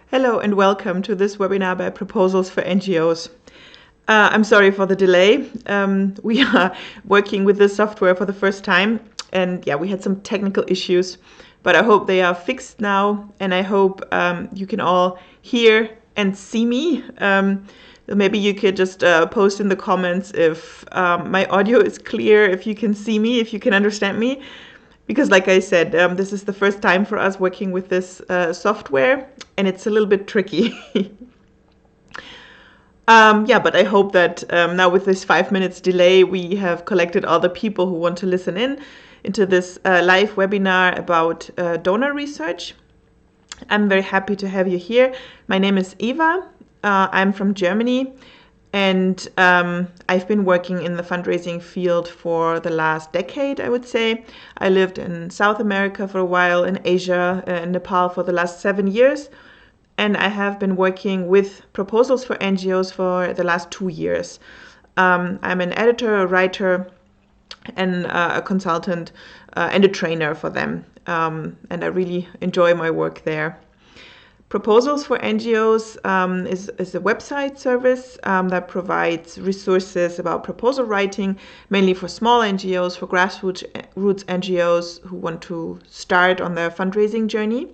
Hello and welcome to this webinar by Proposals for NGOs. I'm sorry for the delay. We are working with this software for the first time, and we had some technical issues, but I hope they are fixed now, and I hope you can all hear and see me. Maybe you could just post in the comments if my audio is clear, if you can see me, if you can understand me. Because like I said, this is the first time for us working with this software, and it's a little bit tricky. But I hope that now with this 5 minutes delay, we have collected all the people who want to listen into this live webinar about donor research. I'm very happy to have you here. My name is Eva. I'm from Germany. And I've been working in the fundraising field for the last decade, I would say. I lived in South America for a while, in Asia, in Nepal for the last 7 years. And I have been working with proposals for NGOs for the last 2 years. I'm an editor, a writer, and a consultant and a trainer for them. And I really enjoy my work there. Proposals for NGOs is a website service that provides resources about proposal writing, mainly for small NGOs, for grassroots NGOs who want to start on their fundraising journey.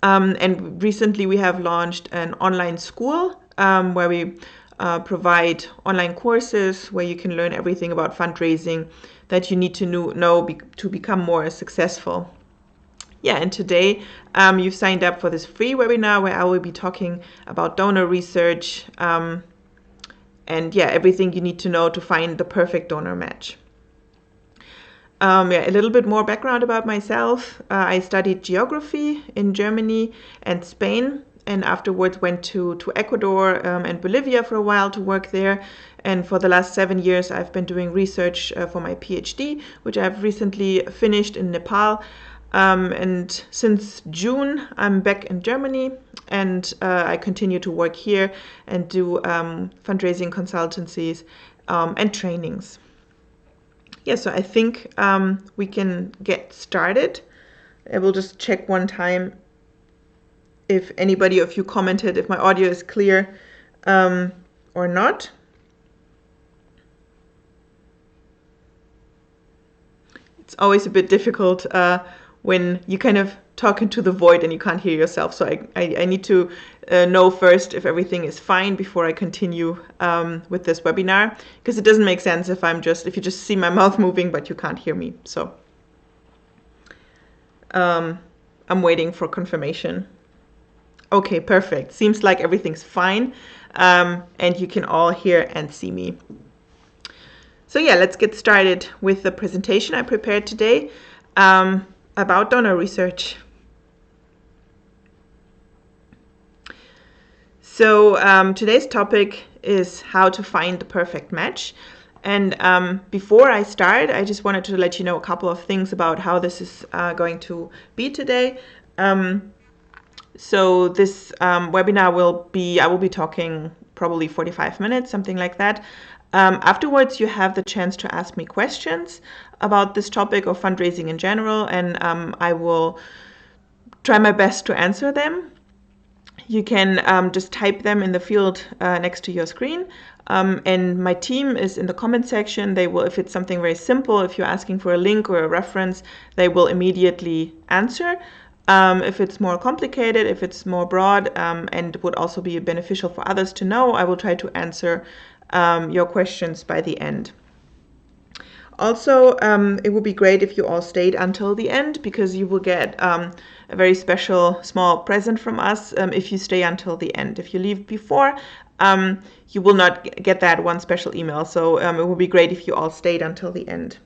And recently we have launched an online school where we provide online courses where you can learn everything about fundraising that you need to know to become more successful. And today you've signed up for this free webinar where I will be talking about donor research and everything you need to know to find the perfect donor match. A little bit more background about myself. I studied geography in Germany and Spain, and afterwards went to Ecuador and Bolivia for a while to work there. And for the last 7 years, I've been doing research for my PhD, which I've recently finished in Nepal. And since June, I'm back in Germany, and I continue to work here and do fundraising consultancies and trainings. So I think we can get started. I will just check one time if anybody of you commented if my audio is clear or not. It's always a bit difficult when you kind of talk into the void and you can't hear yourself. So I need to know first if everything is fine before I continue with this webinar, because it doesn't make sense if you just see my mouth moving but you can't hear me. So I'm waiting for confirmation. Okay, perfect. Seems like everything's fine and you can all hear and see me. So let's get started with the presentation I prepared today about donor research. So today's topic is how to find the perfect match. And before I start, I just wanted to let you know a couple of things about how this is going to be today. So this webinar I will be talking probably 45 minutes, something like that. Afterwards, you have the chance to ask me questions about this topic or fundraising in general, and I will try my best to answer them. You can just type them in the field next to your screen, and my team is in the comment section. They will, if it's something very simple, if you're asking for a link or a reference, they will immediately answer. If it's more complicated, if it's more broad, and would also be beneficial for others to know, I will try to answer your questions by the end. Also, it would be great if you all stayed until the end, because you will get a very special small present from us if you stay until the end. If you leave before, you will not get that one special email. So it would be great if you all stayed until the end.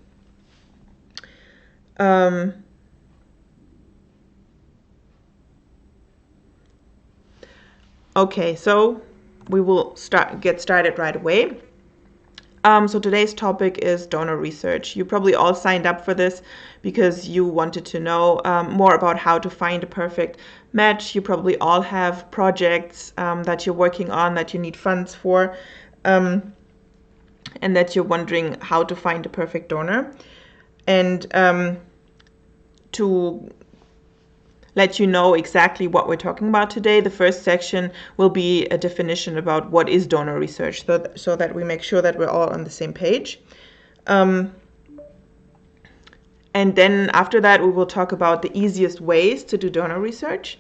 Okay, so we will get started right away. So today's topic is donor research. You probably all signed up for this because you wanted to know more about how to find a perfect match. You probably all have projects that you're working on that you need funds for, and that you're wondering how to find a perfect donor. And to let you know exactly what we're talking about today. The first section will be a definition about what is donor research, so that we make sure that we're all on the same page. And then after that, we will talk about the easiest ways to do donor research.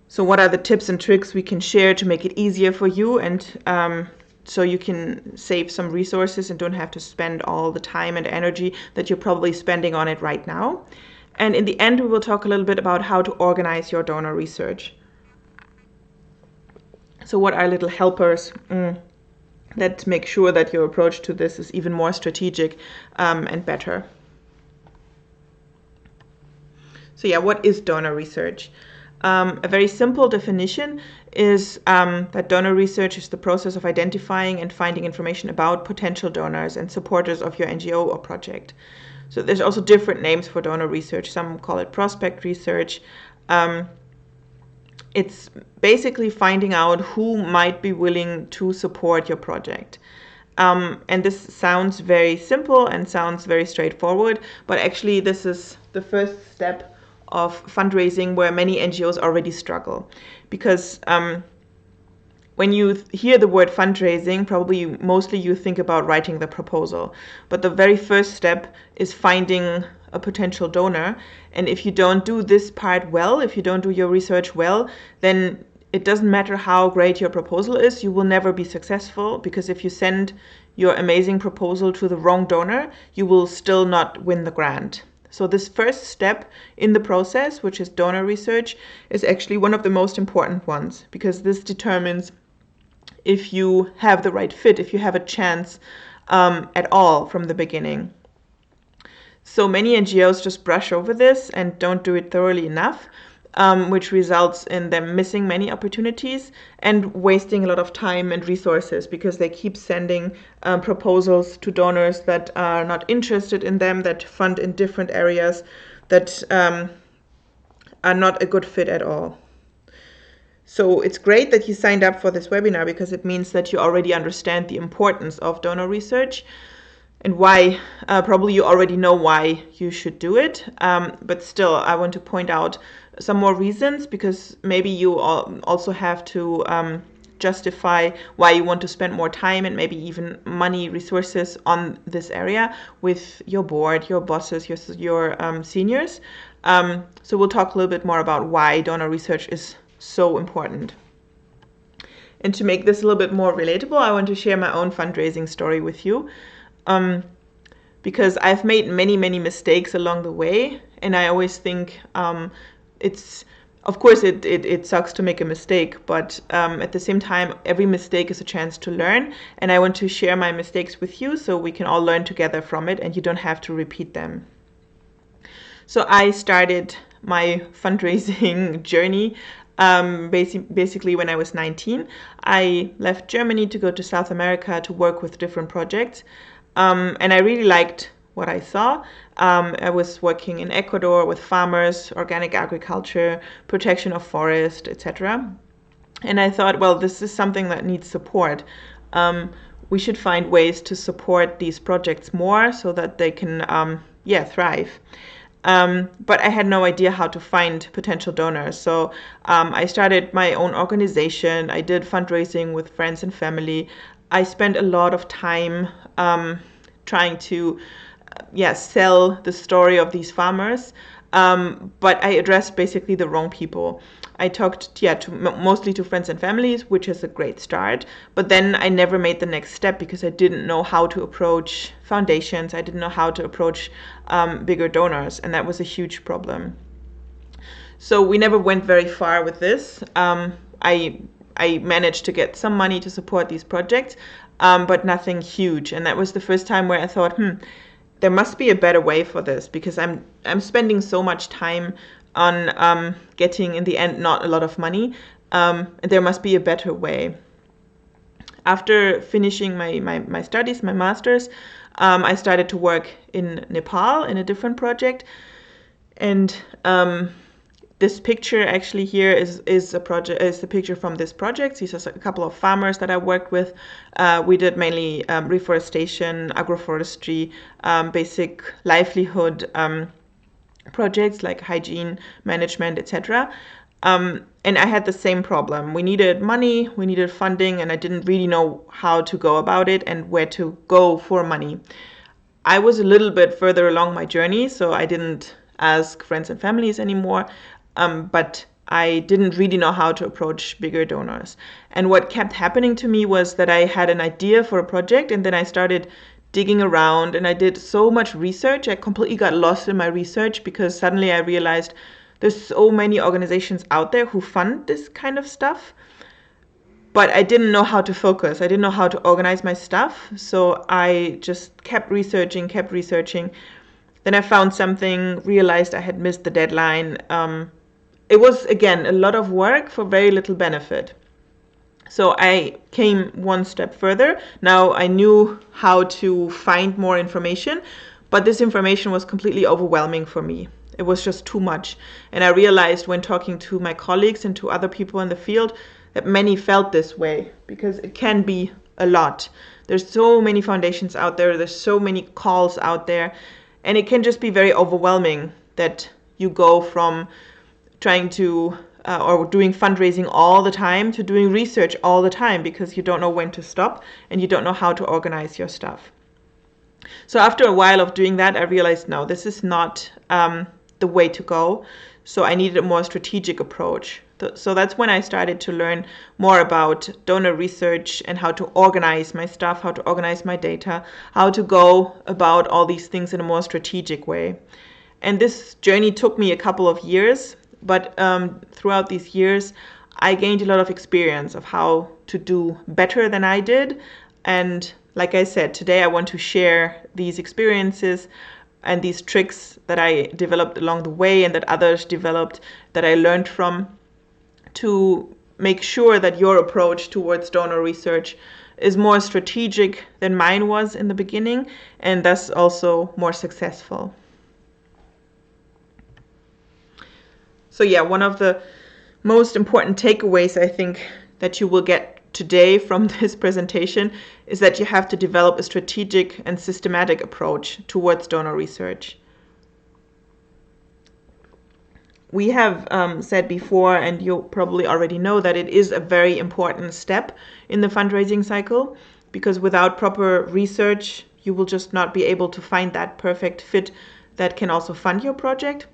So what are the tips and tricks we can share to make it easier for you, and so you can save some resources and don't have to spend all the time and energy that you're probably spending on it right now. And in the end, we will talk a little bit about how to organize your donor research. So what are little helpers that make sure that your approach to this is even more strategic and better. So yeah, what is donor research? A very simple definition is that donor research is the process of identifying and finding information about potential donors and supporters of your NGO or project. So there's also different names for donor research. Some call it prospect research. It's basically finding out who might be willing to support your project. And this sounds very simple and sounds very straightforward, but actually this is the first step of fundraising where many NGOs already struggle. Because when you hear the word fundraising, probably mostly you think about writing the proposal. But the very first step is finding a potential donor. And if you don't do this part well, if you don't do your research well, then it doesn't matter how great your proposal is, you will never be successful, because if you send your amazing proposal to the wrong donor, you will still not win the grant. So this first step in the process, which is donor research, is actually one of the most important ones, because this determines if you have the right fit, if you have a chance at all from the beginning. So many NGOs just brush over this and don't do it thoroughly enough, which results in them missing many opportunities and wasting a lot of time and resources, because they keep sending proposals to donors that are not interested in them, that fund in different areas, that are not a good fit at all. So it's great that you signed up for this webinar, because it means that you already understand the importance of donor research and why, probably you already know why you should do it. But still, I want to point out some more reasons, because maybe you also have to justify why you want to spend more time and maybe even money, resources on this area with your board, your bosses, your seniors. So we'll talk a little bit more about why donor research is so important. And to make this a little bit more relatable, I want to share my own fundraising story with you, because I've made many mistakes along the way, and I always think it's, of course it sucks to make a mistake, but at the same time every mistake is a chance to learn, and I want to share my mistakes with you so we can all learn together from it and you don't have to repeat them. So I started my fundraising journey basically when I was 19. I left Germany to go to South America to work with different projects, and I really liked what I saw. I was working in Ecuador with farmers, organic agriculture, protection of forest, etc. And I thought, well, this is something that needs support. We should find ways to support these projects more so that they can thrive. But I had no idea how to find potential donors. So I started my own organization. I did fundraising with friends and family. I spent a lot of time trying to sell the story of these farmers. But I addressed basically the wrong people. I talked mostly to friends and families, which is a great start. But then I never made the next step because I didn't know how to approach foundations. I didn't know how to approach bigger donors, and that was a huge problem. So we never went very far with this. I managed to get some money to support these projects, but nothing huge. And that was the first time where I thought, there must be a better way for this, because I'm spending so much time on getting, in the end, not a lot of money. There must be a better way. After finishing my studies, my master's, I started to work in Nepal in a different project. And this picture actually here is the picture from this project. These are a couple of farmers that I worked with. We did mainly reforestation, agroforestry, basic livelihood projects like hygiene management, etc. And I had the same problem. We needed money, we needed funding, and I didn't really know how to go about it and where to go for money. I was a little bit further along my journey, so I didn't ask friends and families anymore, but I didn't really know how to approach bigger donors. And what kept happening to me was that I had an idea for a project, and then I started digging around, and I did so much research. I completely got lost in my research because suddenly I realized there's so many organizations out there who fund this kind of stuff, but I didn't know how to focus. I didn't know how to organize my stuff. So I just kept researching. Then I found something, realized I had missed the deadline. It was, again, a lot of work for very little benefit. So I came one step further. Now I knew how to find more information, but this information was completely overwhelming for me. It was just too much. And I realized when talking to my colleagues and to other people in the field that many felt this way, because it can be a lot. There's so many foundations out there. There's so many calls out there. And it can just be very overwhelming that you go from trying to or doing fundraising all the time to doing research all the time, because you don't know when to stop and you don't know how to organize your stuff. So after a while of doing that, I realized, no, this is not the way to go. So I needed a more strategic approach. So that's when I started to learn more about donor research and how to organize my stuff, how to organize my data, how to go about all these things in a more strategic way. And this journey took me a couple of years, but throughout these years, I gained a lot of experience of how to do better than I did. And like I said, today I want to share these experiences and these tricks that I developed along the way and that others developed, that I learned from, to make sure that your approach towards donor research is more strategic than mine was in the beginning, and thus also more successful. So yeah, one of the most important takeaways I think that you will get today from this presentation is that you have to develop a strategic and systematic approach towards donor research. We have said before, and you probably already know, that it is a very important step in the fundraising cycle, because without proper research, you will just not be able to find that perfect fit that can also fund your project.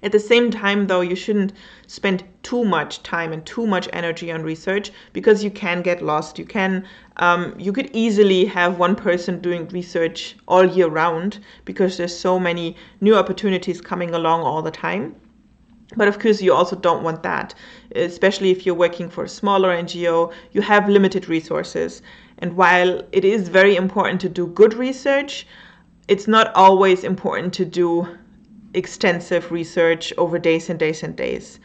At the same time, though, you shouldn't spend too much time and too much energy on research, because you can get lost. You could easily have one person doing research all year round, because there's so many new opportunities coming along all the time. But of course, you also don't want that, especially if you're working for a smaller NGO. You have limited resources. And while it is very important to do good research, it's not always important to do extensive research over days and days and days.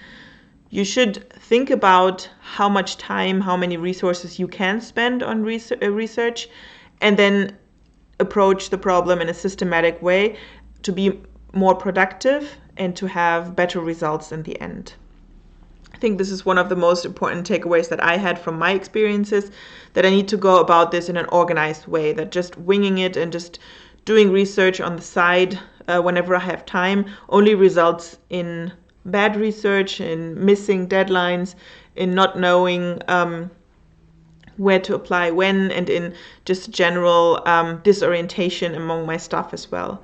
You should think about how much time, how many resources you can spend on research, and then approach the problem in a systematic way to be more productive and to have better results in the end. I think this is one of the most important takeaways that I had from my experiences, that I need to go about this in an organized way, that just winging it and just doing research on the side whenever I have time only results in bad research, in missing deadlines, in not knowing where to apply when, and in just general disorientation among my staff as well.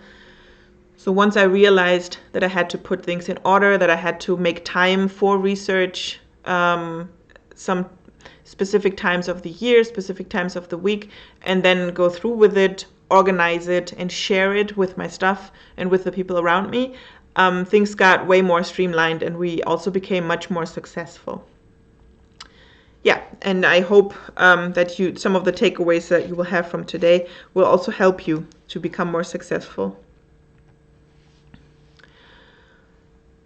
So once I realized that I had to put things in order, that I had to make time for research, some specific times of the year, specific times of the week, and then go through with it, organize it, and share it with my staff and with the people around me, things got way more streamlined, and we also became much more successful. Yeah, and I hope that some of the takeaways that you will have from today will also help you to become more successful.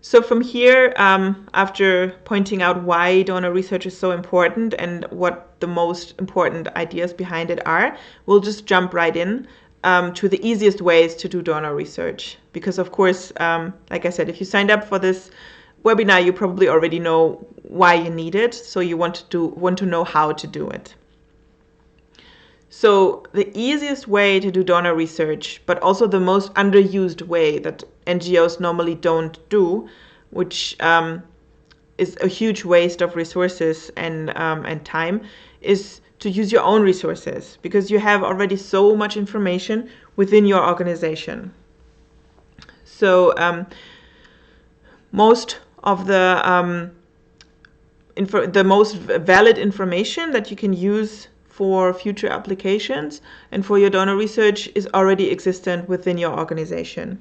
So from here, after pointing out why donor research is so important and what the most important ideas behind it are, we'll just jump right in to the easiest ways to do donor research. Because of course, like I said, if you signed up for this webinar, you probably already know why you need it. So you want to know how to do it. So the easiest way to do donor research, but also the most underused way that NGOs normally don't do, which is a huge waste of resources and time, is to use your own resources, because you have already so much information within your organization. So most of the most valid information that you can use for future applications and for your donor research is already existent within your organization.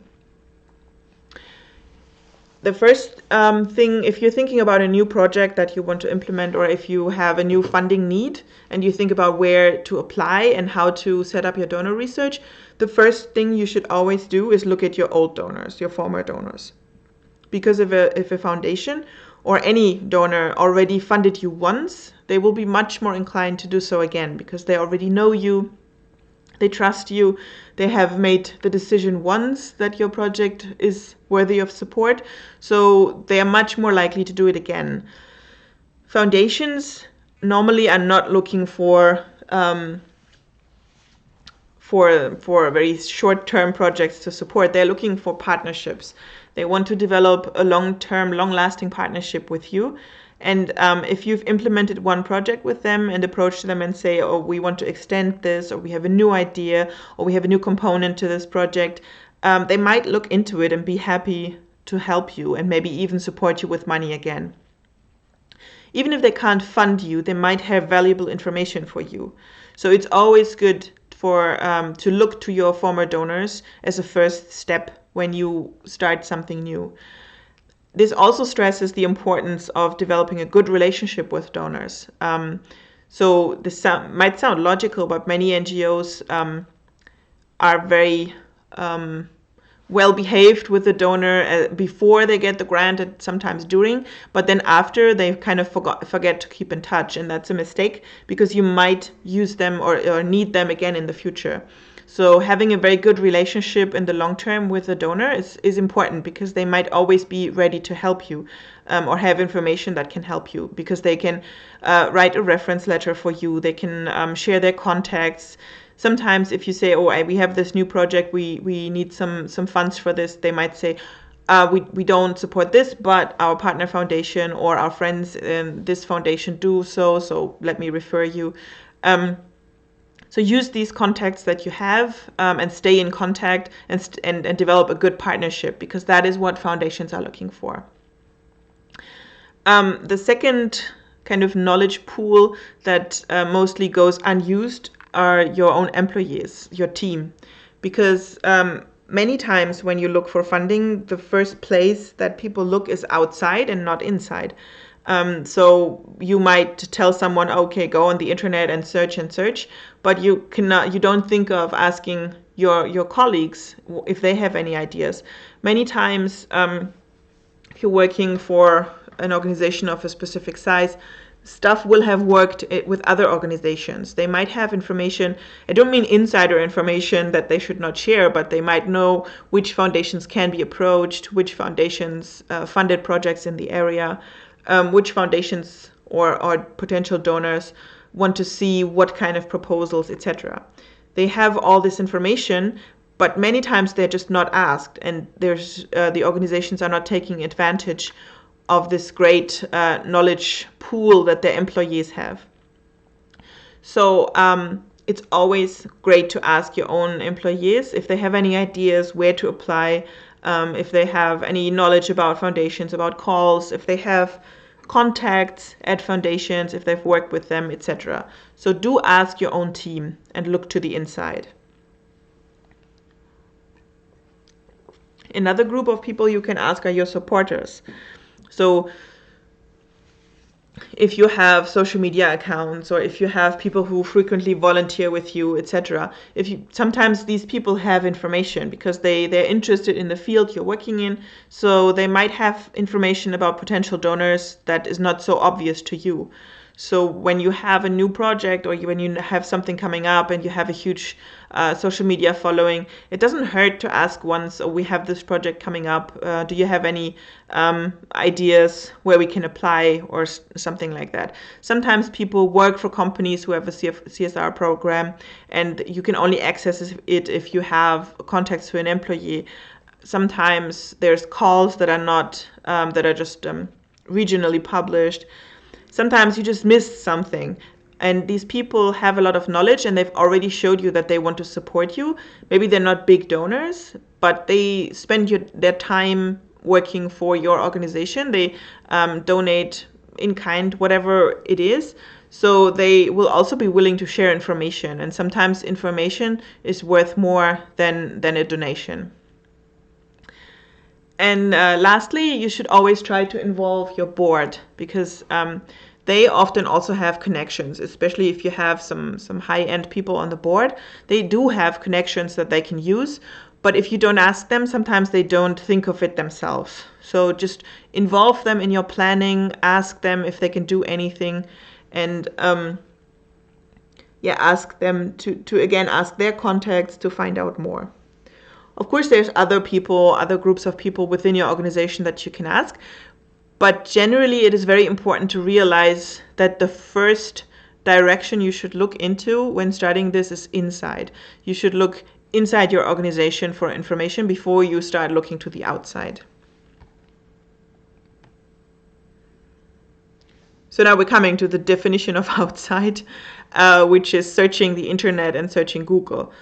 The first thing, if you're thinking about a new project that you want to implement, or if you have a new funding need and you think about where to apply and how to set up your donor research, the first thing you should always do is look at your old donors, your former donors. Because if a foundation or any donor already funded you once, they will be much more inclined to do so again, because they already know you, they trust you, they have made the decision once that your project is worthy of support, so they are much more likely to do it again. Foundations normally are not looking for very short-term projects to support. They're looking for partnerships. They want to develop a long-term, long-lasting partnership with you. And if you've implemented one project with them and approached them and say, oh, we want to extend this, or we have a new idea, or we have a new component to this project, they might look into it and be happy to help you and maybe even support you with money again. Even if they can't fund you, they might have valuable information for you. So it's always good to look to your former donors as a first step when you start something new. This also stresses the importance of developing a good relationship with donors. So this might sound logical, but many NGOs are very well behaved with the donor before they get the grant, and sometimes during, but then after they kind of forget to keep in touch, and that's a mistake, because you might use them or need them again in the future. So having a very good relationship in the long term with the donor is important, because they might always be ready to help you or have information that can help you, because they can write a reference letter for you, they can share their contacts. Sometimes if you say, oh, we have this new project, we need some funds for this, they might say, we don't support this, but our partner foundation or our friends in this foundation do so let me refer you. So use these contacts that you have and stay in contact and develop a good partnership, because that is what foundations are looking for. The second kind of knowledge pool that mostly goes unused are your own employees, your team. Because many times when you look for funding, the first place that people look is outside and not inside. So you might tell someone, okay, go on the internet and search, but you don't think of asking your colleagues if they have any ideas. Many times, if you're working for an organization of a specific size, stuff will have worked with other organizations. They might have information. I don't mean insider information that they should not share, but they might know which foundations can be approached, which foundations funded projects in the area, which foundations or potential donors want to see what kind of proposals, etc. They have all this information, but many times they're just not asked, and the organizations are not taking advantage of this great knowledge pool that their employees have. So it's always great to ask your own employees if they have any ideas where to apply, if they have any knowledge about foundations, about calls, if they have contacts at foundations, if they've worked with them, etc. So do ask your own team and look to the inside. Another group of people you can ask are your supporters. So if you have social media accounts, or if you have people who frequently volunteer with you, etc., sometimes these people have information because they're interested in the field you're working in, so they might have information about potential donors that is not so obvious to you. So when you have a new project, or when you have something coming up and you have a huge social media following, it doesn't hurt to ask once, oh, we have this project coming up. Do you have any ideas where we can apply, or something like that? Sometimes people work for companies who have a CSR program, and you can only access it if you have contacts to an employee. Sometimes there's calls that are not, that are just regionally published. Sometimes you just miss something. And these people have a lot of knowledge and they've already showed you that they want to support you. Maybe they're not big donors, but they spend their time working for your organization. They donate in kind, whatever it is. So they will also be willing to share information. And sometimes information is worth more than a donation. And lastly, you should always try to involve your board, because they often also have connections, especially if you have some high-end people on the board. They do have connections that they can use, but if you don't ask them, sometimes they don't think of it themselves. So just involve them in your planning, ask them if they can do anything, and ask them to again ask their contacts to find out more. Of course, there's other groups of people within your organization that you can ask. But generally, it is very important to realize that the first direction you should look into when starting this is inside. You should look inside your organization for information before you start looking to the outside. So now we're coming to the definition of outside, which is searching the internet and searching Google.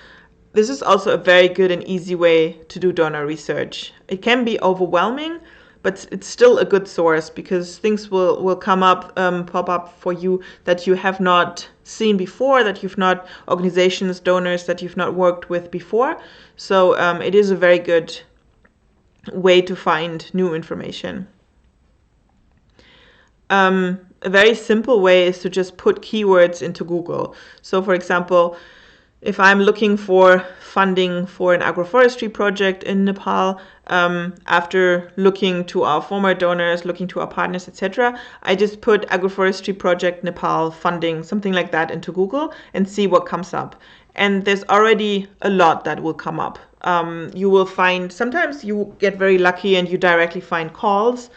This is also a very good and easy way to do donor research. It can be overwhelming, but it's still a good source, because things will come up, pop up for you that you have not seen before, that you've not, organizations, donors that you've not worked with before. So it is a very good way to find new information. A very simple way is to just put keywords into Google. So for example, if I'm looking for funding for an agroforestry project in Nepal, after looking to our former donors, looking to our partners, etc., I just put agroforestry project Nepal funding, something like that, into Google and see what comes up. And there's already a lot that will come up. You will find, sometimes you get very lucky and you directly find calls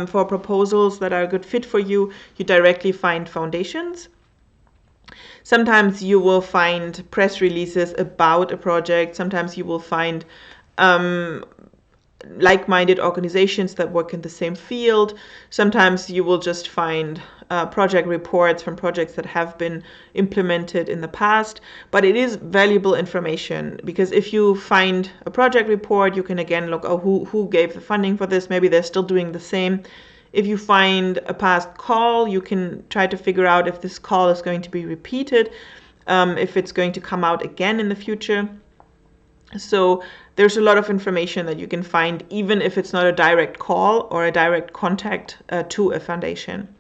for proposals that are a good fit for you. You directly find foundations. Sometimes you will find press releases about a project. Sometimes you will find like-minded organizations that work in the same field. Sometimes you will just find project reports from projects that have been implemented in the past. But it is valuable information, because if you find a project report, you can again look, who gave the funding for this? Maybe they're still doing the same. If you find a past call, you can try to figure out if this call is going to be repeated, if it's going to come out again in the future. So there's a lot of information that you can find, even if it's not a direct call or a direct contact to a foundation.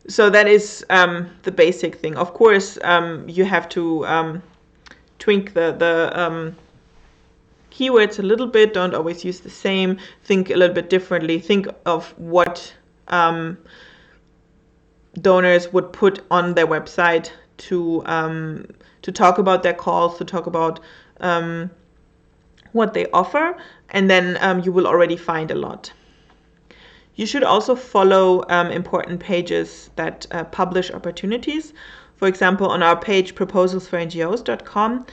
So that is the basic thing. Of course, you have to tweak the keywords a little bit. Don't always use the same. Think a little bit differently. Think of what donors would put on their website to talk about their calls, to talk about what they offer, and then you will already find a lot. You should also follow important pages that publish opportunities. For example, on our page proposals4ngos.com,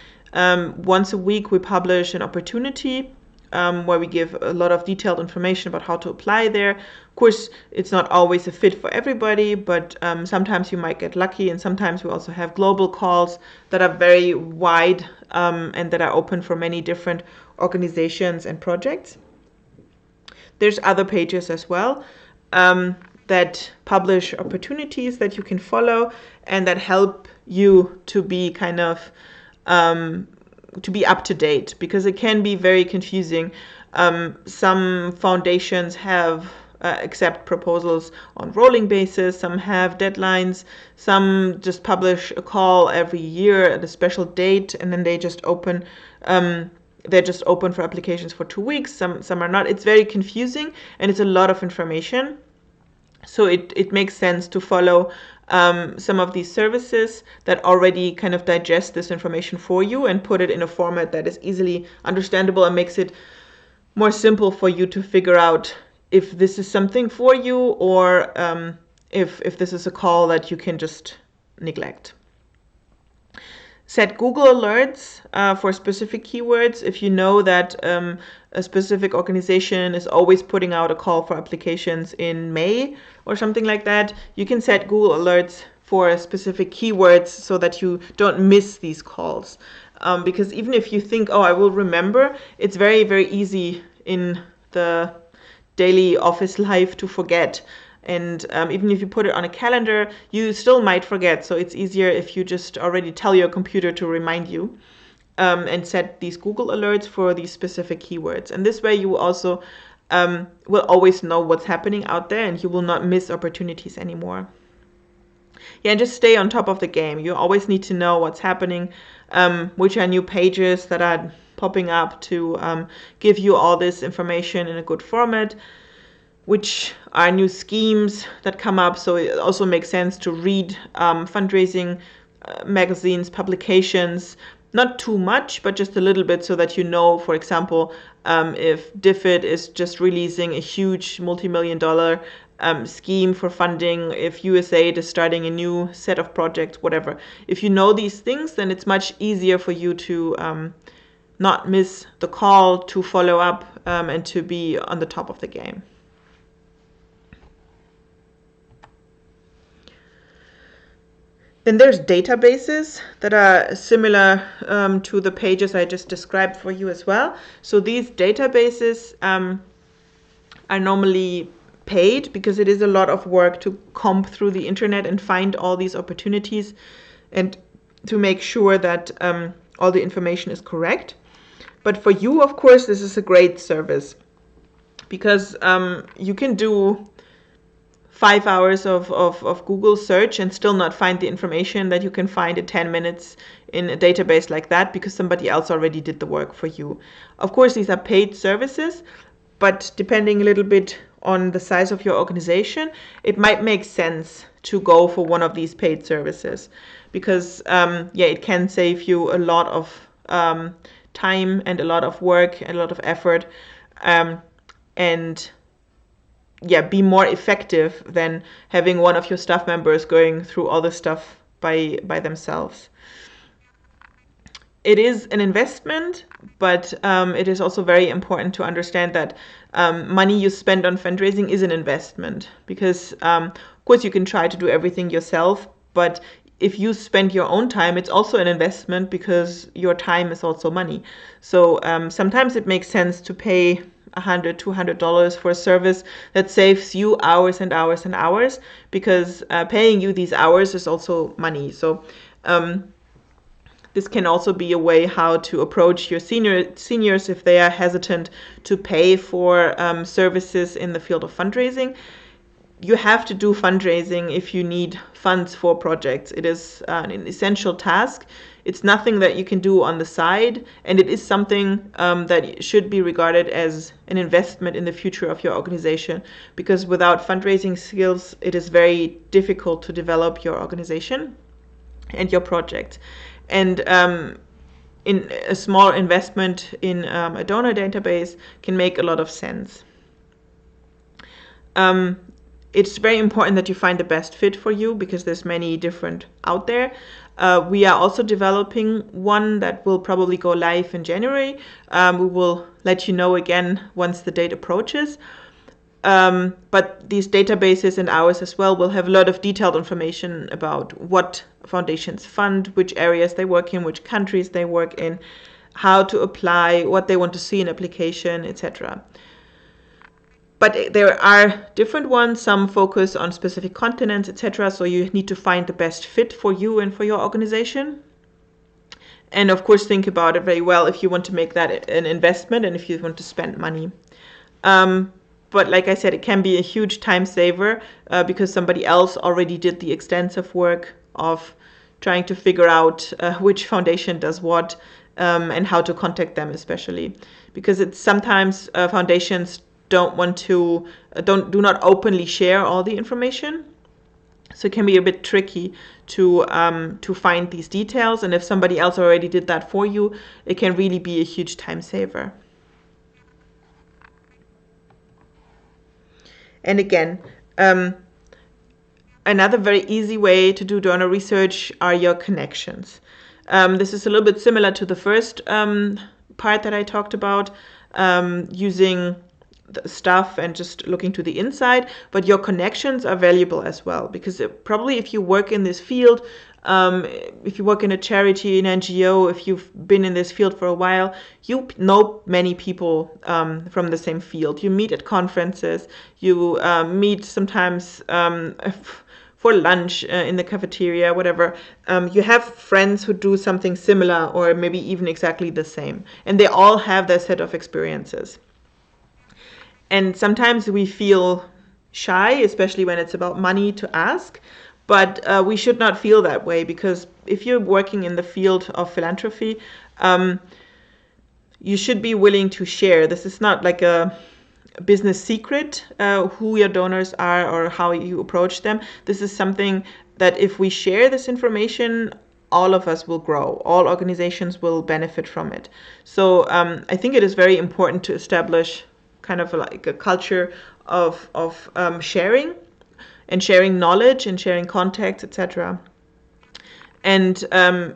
once a week we publish an opportunity where we give a lot of detailed information about how to apply there. Of course, it's not always a fit for everybody, but sometimes you might get lucky, and sometimes we also have global calls that are very wide and that are open for many different organizations and projects. There's other pages as well that publish opportunities that you can follow and that help you to be kind of to be up to date, because it can be very confusing. Some foundations have accept proposals on rolling basis, some have deadlines, some just publish a call every year at a special date, and then they just open they're just open for applications for 2 weeks. Some are not. It's very confusing and it's a lot of information. So it makes sense to follow some of these services that already kind of digest this information for you and put it in a format that is easily understandable and makes it more simple for you to figure out if this is something for you, or if this is a call that you can just neglect. Set Google alerts for specific keywords. If you know that a specific organization is always putting out a call for applications in May or something like that, you can set Google alerts for specific keywords so that you don't miss these calls. Because even if you think, oh, I will remember, it's very, very easy in the daily office life to forget. And even if you put it on a calendar, you still might forget. So it's easier if you just already tell your computer to remind you, and set these Google alerts for these specific keywords. And this way you also will always know what's happening out there, and you will not miss opportunities anymore. Yeah, and just stay on top of the game. You always need to know what's happening, which are new pages that are popping up to give you all this information in a good format, which are new schemes that come up. So it also makes sense to read fundraising magazines, publications, not too much, but just a little bit, so that you know, for example, if DFID is just releasing a huge multi-million-dollar scheme for funding, if USAID is starting a new set of projects, whatever. If you know these things, then it's much easier for you to not miss the call, to follow up, and to be on the top of the game. Then there's databases that are similar to the pages I just described for you as well. So these databases are normally paid, because it is a lot of work to comb through the internet and find all these opportunities, and to make sure that all the information is correct. But for you, of course, this is a great service, because you can do 5 hours of Google search and still not find the information that you can find in 10 minutes in a database like that, because somebody else already did the work for you. Of course, these are paid services, but depending a little bit on the size of your organization, it might make sense to go for one of these paid services, because it can save you a lot of time and a lot of work and a lot of effort, and be more effective than having one of your staff members going through all the stuff by themselves. It is an investment, but it is also very important to understand that money you spend on fundraising is an investment, because of course you can try to do everything yourself, but if you spend your own time, it's also an investment, because your time is also money. So sometimes it makes sense to pay $100, $200 for a service that saves you hours and hours and hours, because paying you these hours is also money. So this can also be a way how to approach your seniors if they are hesitant to pay for services in the field of fundraising. You have to do fundraising if you need funds for projects. It is an essential task. It's nothing that you can do on the side, and it is something that should be regarded as an investment in the future of your organization, because without fundraising skills, it is very difficult to develop your organization and your project. And in a small investment in a donor database can make a lot of sense. It's very important that you find the best fit for you, because there's many different out there. We are also developing one that will probably go live in January. We will let you know again once the date approaches. But these databases and ours as well will have a lot of detailed information about what foundations fund, which areas they work in, which countries they work in, how to apply, what they want to see in application, etc. But there are different ones. Some focus on specific continents, etc. So you need to find the best fit for you and for your organization. And of course, think about it very well if you want to make that an investment and if you want to spend money. But like I said, it can be a huge time saver because somebody else already did the extensive work of trying to figure out which foundation does what, and how to contact them, especially because it's sometimes foundations do not openly share all the information, so it can be a bit tricky to find these details. And if somebody else already did that for you, it can really be a huge time saver. And again, another very easy way to do donor research are your connections. This is a little bit similar to the first part that I talked about, using the stuff and just looking to the inside, but your connections are valuable as well, because probably if you work in this field, if you work in a charity, an NGO, if you've been in this field for a while, you know many people from the same field. You meet at conferences, you meet sometimes for lunch in the cafeteria, whatever. You have friends who do something similar or maybe even exactly the same, and they all have their set of experiences. And sometimes we feel shy, especially when it's about money, to ask. But we should not feel that way, because if you're working in the field of philanthropy, you should be willing to share. This is not like a business secret, who your donors are or how you approach them. This is something that if we share this information, all of us will grow. All organizations will benefit from it. So I think it is very important to establish kind of like a culture of sharing, and sharing knowledge and sharing contacts, etc. And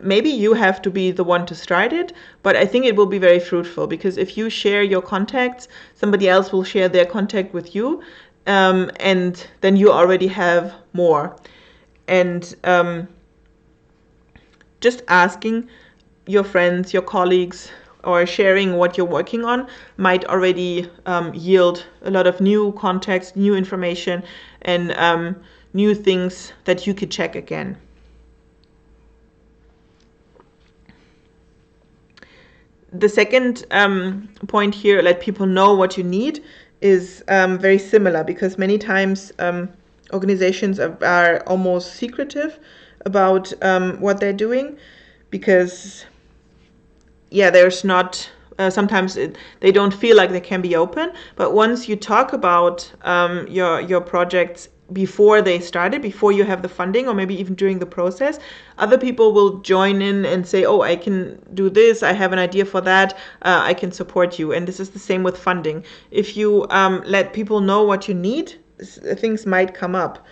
maybe you have to be the one to start it, but I think it will be very fruitful, because if you share your contacts, somebody else will share their contact with you, and then you already have more. And just asking your friends, your colleagues, or sharing what you're working on might already yield a lot of new contacts, new information, and new things that you could check again. The second point here, let people know what you need, is very similar, because many times organizations are almost secretive about what they're doing, because there's not, sometimes they don't feel like they can be open. But once you talk about your projects before they started, before you have the funding, or maybe even during the process, other people will join in and say, oh, I can do this, I have an idea for that, I can support you. And this is the same with funding. If you let people know what you need, things might come up.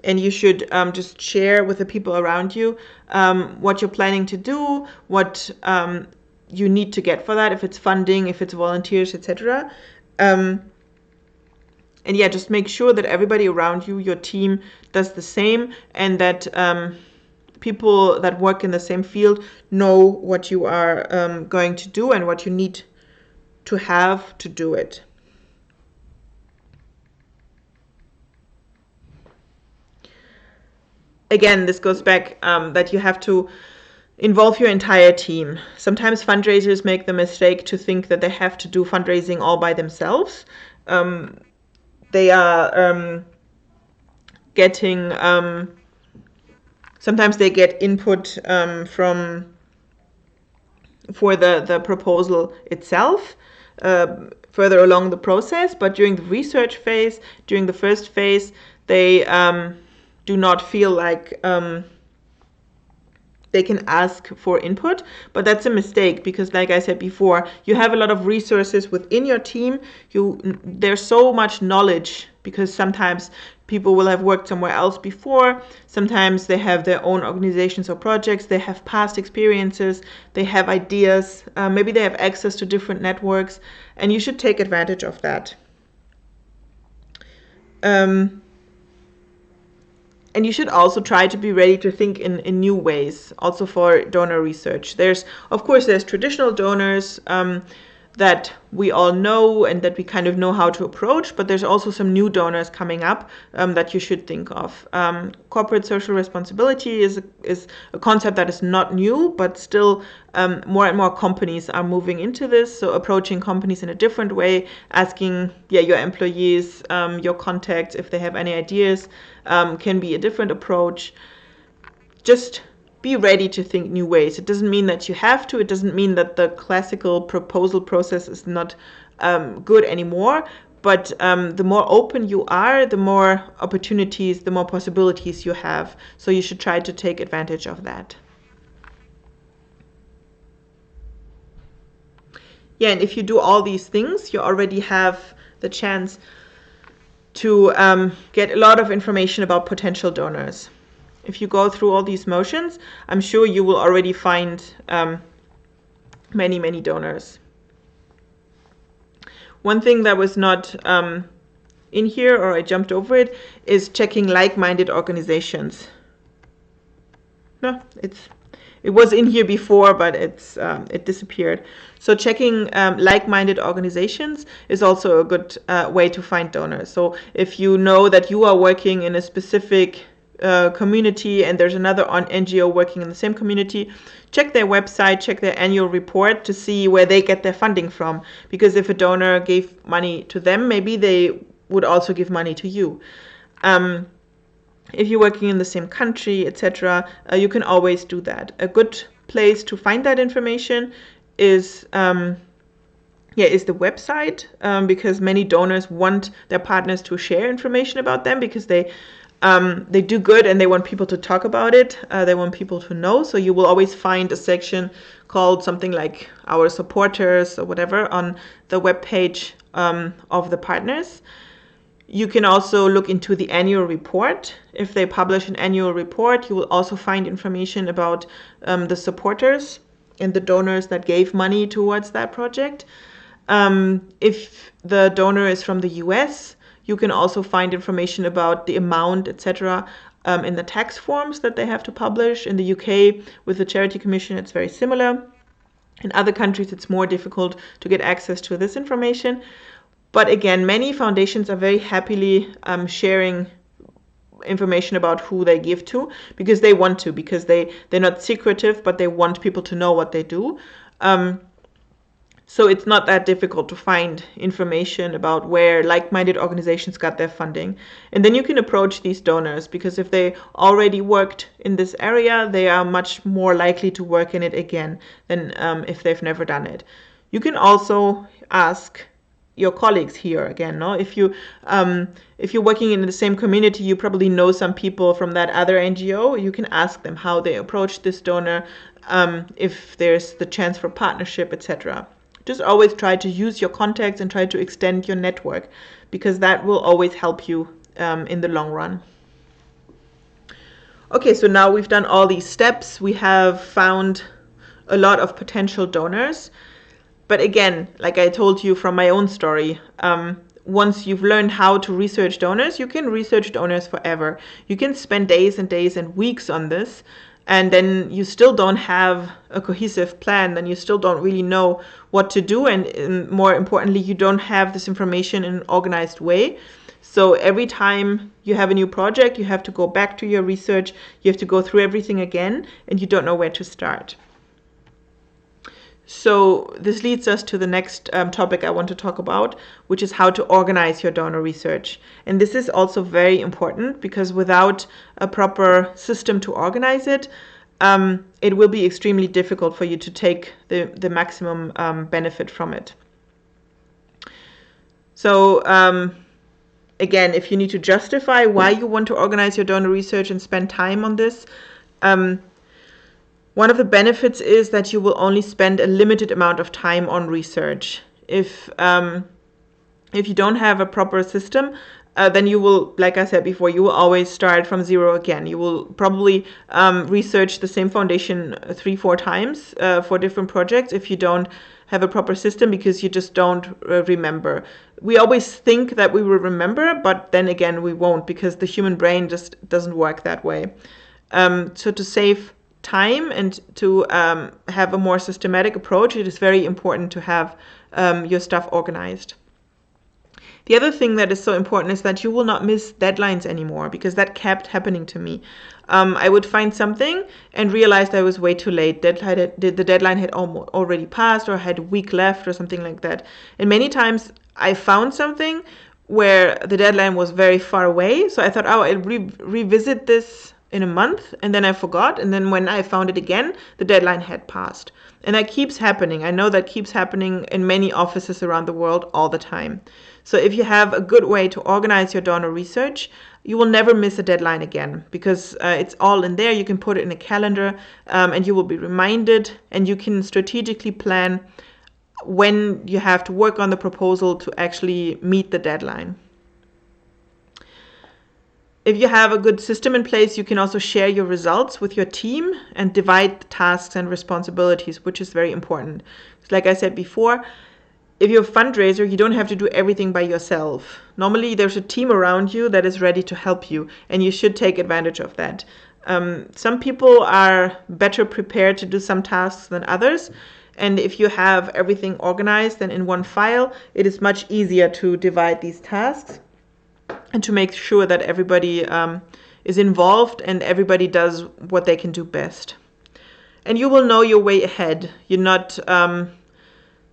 And you should just share with the people around you what you're planning to do, what you need to get for that, if it's funding, if it's volunteers, etc. And just make sure that everybody around you, your team, does the same, and that people that work in the same field know what you are going to do and what you need to have to do it. Again, this goes back that you have to involve your entire team. Sometimes fundraisers make the mistake to think that they have to do fundraising all by themselves. They are getting, sometimes they get input for the proposal itself further along the process, but during the research phase, during the first phase, they do not feel like they can ask for input. But that's a mistake, because like I said before, you have a lot of resources within your team. There's so much knowledge, because sometimes people will have worked somewhere else before, sometimes they have their own organizations or projects, they have past experiences, they have ideas, maybe they have access to different networks, and you should take advantage of that. And you should also try to be ready to think in new ways, also for donor research. There's traditional donors that we all know and that we kind of know how to approach, but there's also some new donors coming up that you should think of. Corporate social responsibility is a concept that is not new, but still more and more companies are moving into this. So approaching companies in a different way, asking your employees, your contacts, if they have any ideas, can be a different approach. Just be ready to think new ways. It doesn't mean that you have to. It doesn't mean that the classical proposal process is not good anymore. But the more open you are, the more opportunities, the more possibilities you have. So you should try to take advantage of that. And if you do all these things, you already have the chance to get a lot of information about potential donors. if you go through all these motions, I'm sure you will already find many, many donors. One thing that was not in here, or I jumped over it, is checking like-minded organizations. No, it was in here before, but it disappeared. So checking like-minded organizations is also a good way to find donors. So if you know that you are working in a specific community and there's another NGO working in the same community, check their website, check their annual report to see where they get their funding from. Because if a donor gave money to them, maybe they would also give money to you. If you're working in the same country, etc., you can always do that. A good place to find that information is the website, because many donors want their partners to share information about them because they do good and they want people to talk about it. They want people to know. So you will always find a section called something like Our Supporters or whatever on the webpage of the partners. You can also look into the annual report. If they publish an annual report, you will also find information about the supporters and the donors that gave money towards that project. If the donor is from the US, you can also find information about the amount, etc., in the tax forms that they have to publish. In the UK, with the Charity Commission, it's very similar. In other countries, it's more difficult to get access to this information. But again, many foundations are very happily sharing information about who they give to because they want to, because they're not secretive, but they want people to know what they do. So it's not that difficult to find information about where like-minded organizations got their funding. And then you can approach these donors because if they already worked in this area, they are much more likely to work in it again than if they've never done it. You can also ask your colleagues here again, no? If you're working in the same community, you probably know some people from that other NGO. You can ask them how they approach this donor, if there's the chance for partnership, etc. Just always try to use your contacts and try to extend your network because that will always help you in the long run. Okay, so now we've done all these steps. We have found a lot of potential donors. But again, like I told you from my own story, once you've learned how to research donors, you can research donors forever. You can spend days and days and weeks on this, and then you still don't have a cohesive plan, then you still don't really know what to do, and more importantly, you don't have this information in an organized way. So every time you have a new project, you have to go back to your research, you have to go through everything again, and you don't know where to start. So this leads us to the next topic I want to talk about, which is how to organize your donor research. And this is also very important because without a proper system to organize it, it will be extremely difficult for you to take the maximum benefit from it. So again, if you need to justify why you want to organize your donor research and spend time on this, one of the benefits is that you will only spend a limited amount of time on research. If you don't have a proper system, then you will, like I said before, you will always start from zero again. You will probably research the same foundation 3-4 times for different projects if you don't have a proper system because you just don't remember. We always think that we will remember, but then again we won't because the human brain just doesn't work that way. So to save time and to have a more systematic approach, it is very important to have your stuff organized. The other thing that is so important is that you will not miss deadlines anymore because that kept happening to me. I would find something and realized I was way too late. The deadline had already passed or had a week left or something like that. And many times I found something where the deadline was very far away. So I thought, oh, I'll revisit this in a month, and then I forgot, and then when I found it again, the deadline had passed. And that keeps happening. I know that keeps happening in many offices around the world all the time. So if you have a good way to organize your donor research, you will never miss a deadline again because it's all in there. You can put it in a calendar and you will be reminded, and you can strategically plan when you have to work on the proposal to actually meet the deadline. If you have a good system in place, you can also share your results with your team and divide the tasks and responsibilities, which is very important. Like I said before, if you're a fundraiser, you don't have to do everything by yourself. Normally, there's a team around you that is ready to help you, and you should take advantage of that. Some people are better prepared to do some tasks than others, and if you have everything organized and in one file, it is much easier to divide these tasks and to make sure that everybody is involved and everybody does what they can do best. And you will know your way ahead. You're not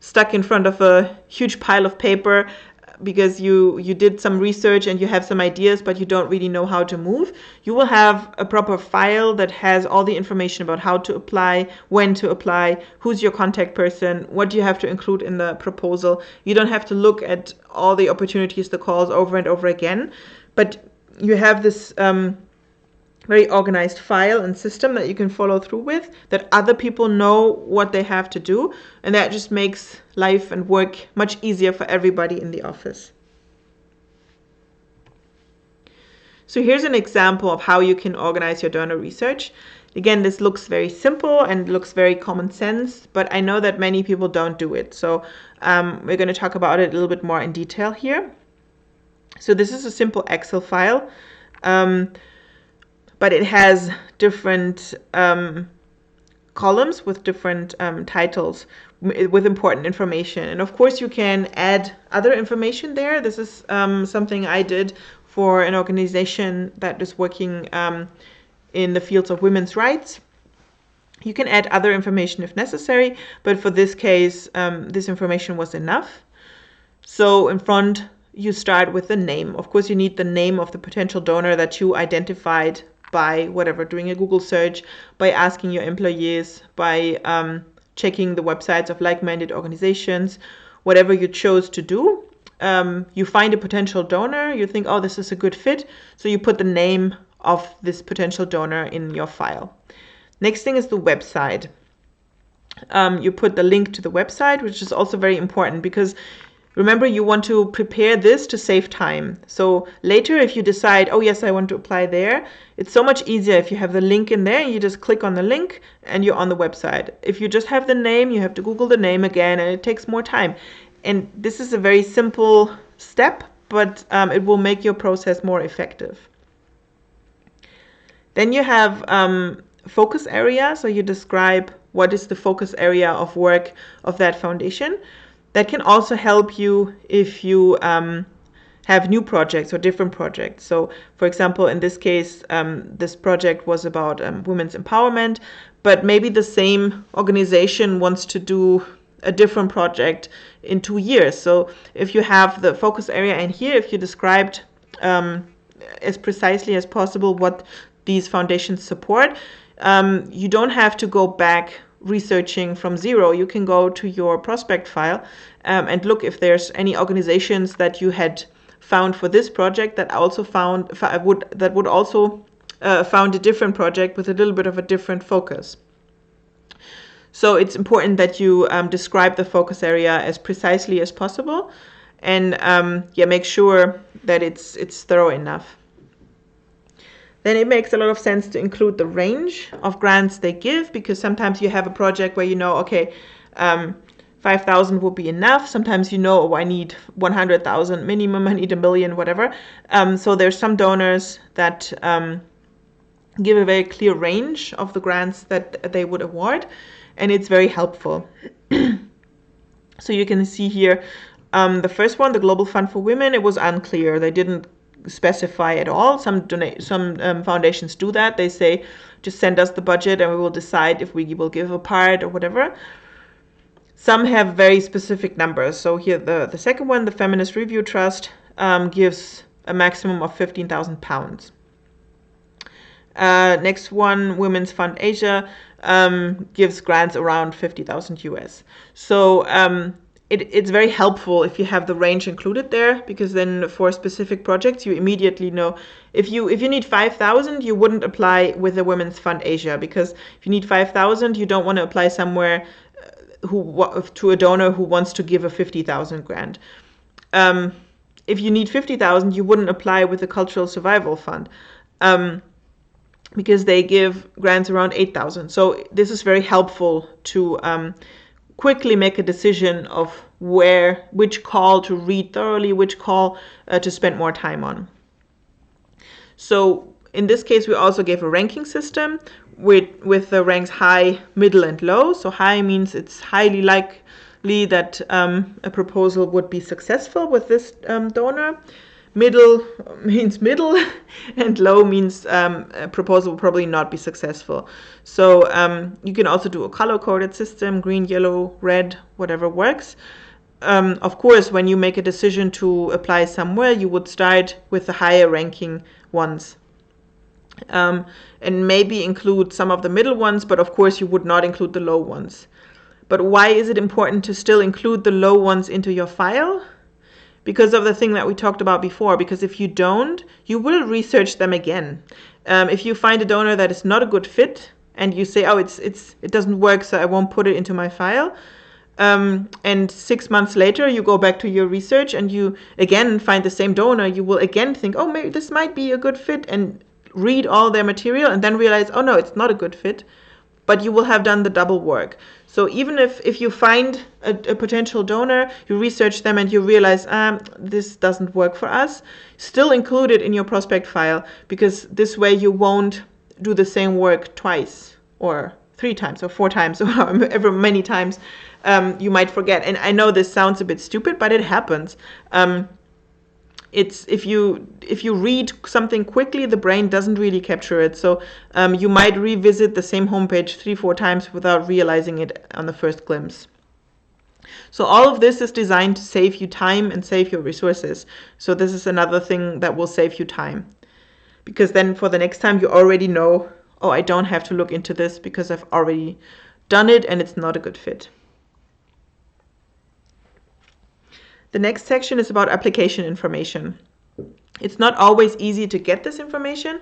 stuck in front of a huge pile of paper because you did some research and you have some ideas, but you don't really know how to move. You will have a proper file that has all the information about how to apply, when to apply, who's your contact person, what do you have to include in the proposal. You don't have to look at all the opportunities, the calls over and over again, but you have this very organized file and system that you can follow through with, that other people know what they have to do, and that just makes life and work much easier for everybody in the office. So here's an example of how you can organize your donor research. Again, this looks very simple and looks very common sense, but I know that many people don't do it. So we're going to talk about it a little bit more in detail here. So this is a simple Excel file. But it has different columns with different titles with important information. And of course, you can add other information there. This is something I did for an organization that is working in the fields of women's rights. You can add other information if necessary, but for this case, this information was enough. So in front, you start with the name. Of course, you need the name of the potential donor that you identified by whatever, doing a Google search, by asking your employees, by checking the websites of like-minded organizations, whatever you chose to do. You find a potential donor, you think, oh, this is a good fit, so you put the name of this potential donor in your file. Next thing is the website. You put the link to the website, which is also very important because remember, you want to prepare this to save time. So later, if you decide, oh yes, I want to apply there, it's so much easier if you have the link in there and you just click on the link and you're on the website. If you just have the name, you have to Google the name again and it takes more time. And this is a very simple step, but it will make your process more effective. Then you have focus area. So you describe what is the focus area of work of that foundation. That can also help you if you have new projects or different projects. So, for example, in this case, this project was about women's empowerment, but maybe the same organization wants to do a different project in 2 years. So if you have the focus area in here, if you described as precisely as possible what these foundations support, you don't have to go back researching from zero. You can go to your prospect file and look if there's any organizations that you had found for this project that also found a different project with a little bit of a different focus. So it's important that you describe the focus area as precisely as possible, and make sure that it's thorough enough. Then it makes a lot of sense to include the range of grants they give, because sometimes you have a project where you know, okay, 5,000 will be enough. Sometimes you know, oh, I need 100,000 minimum, I need $1 million, whatever. So there's some donors that give a very clear range of the grants that they would award, and it's very helpful. So you can see here, the first one, the Global Fund for Women, it was unclear. They didn't specify at all. Some foundations do that. They say, just send us the budget and we will decide if we will give a part or whatever. Some have very specific numbers. So here, the second one, the Feminist Review Trust, gives a maximum of £15,000. Next one, Women's Fund Asia, gives grants around 50,000 US. So it's very helpful if you have the range included there, because then for specific projects you immediately know. If you need 5,000, you wouldn't apply with the Women's Fund Asia, because if you need 5,000, you don't want to apply somewhere to a donor who wants to give a 50,000 grant. if you need 50,000, you wouldn't apply with the Cultural Survival Fund, because they give grants around 8,000. So this is very helpful to quickly make a decision of which call to read thoroughly, which call to spend more time on. So in this case, we also gave a ranking system with the ranks high, middle, and low. So high means it's highly likely that a proposal would be successful with this donor. Middle means middle, and low means a proposal will probably not be successful. So you can also do a color-coded system, green, yellow, red, whatever works. Of course, when you make a decision to apply somewhere, you would start with the higher ranking ones. And maybe include some of the middle ones, but of course you would not include the low ones. But why is it important to still include the low ones into your file? Because of the thing that we talked about before, because if you don't, you will research them again. If you find a donor that is not a good fit and you say, oh, it doesn't work, so I won't put it into my file, and 6 months later you go back to your research and you again find the same donor, you will again think, oh, maybe this might be a good fit, and read all their material and then realize, oh no, it's not a good fit, but you will have done the double work. So even if you find a potential donor, you research them and you realize, this doesn't work for us, still include it in your prospect file, because this way you won't do the same work twice or 3 times or 4 times or however many times you might forget. And I know this sounds a bit stupid, but it happens. It's if you read something quickly, the brain doesn't really capture it. So you might revisit the same homepage 3-4 times without realizing it on the first glimpse. So all of this is designed to save you time and save your resources. So this is another thing that will save you time, because then for the next time you already know, oh, I don't have to look into this because I've already done it and it's not a good fit. The next section is about application information. It's not always easy to get this information,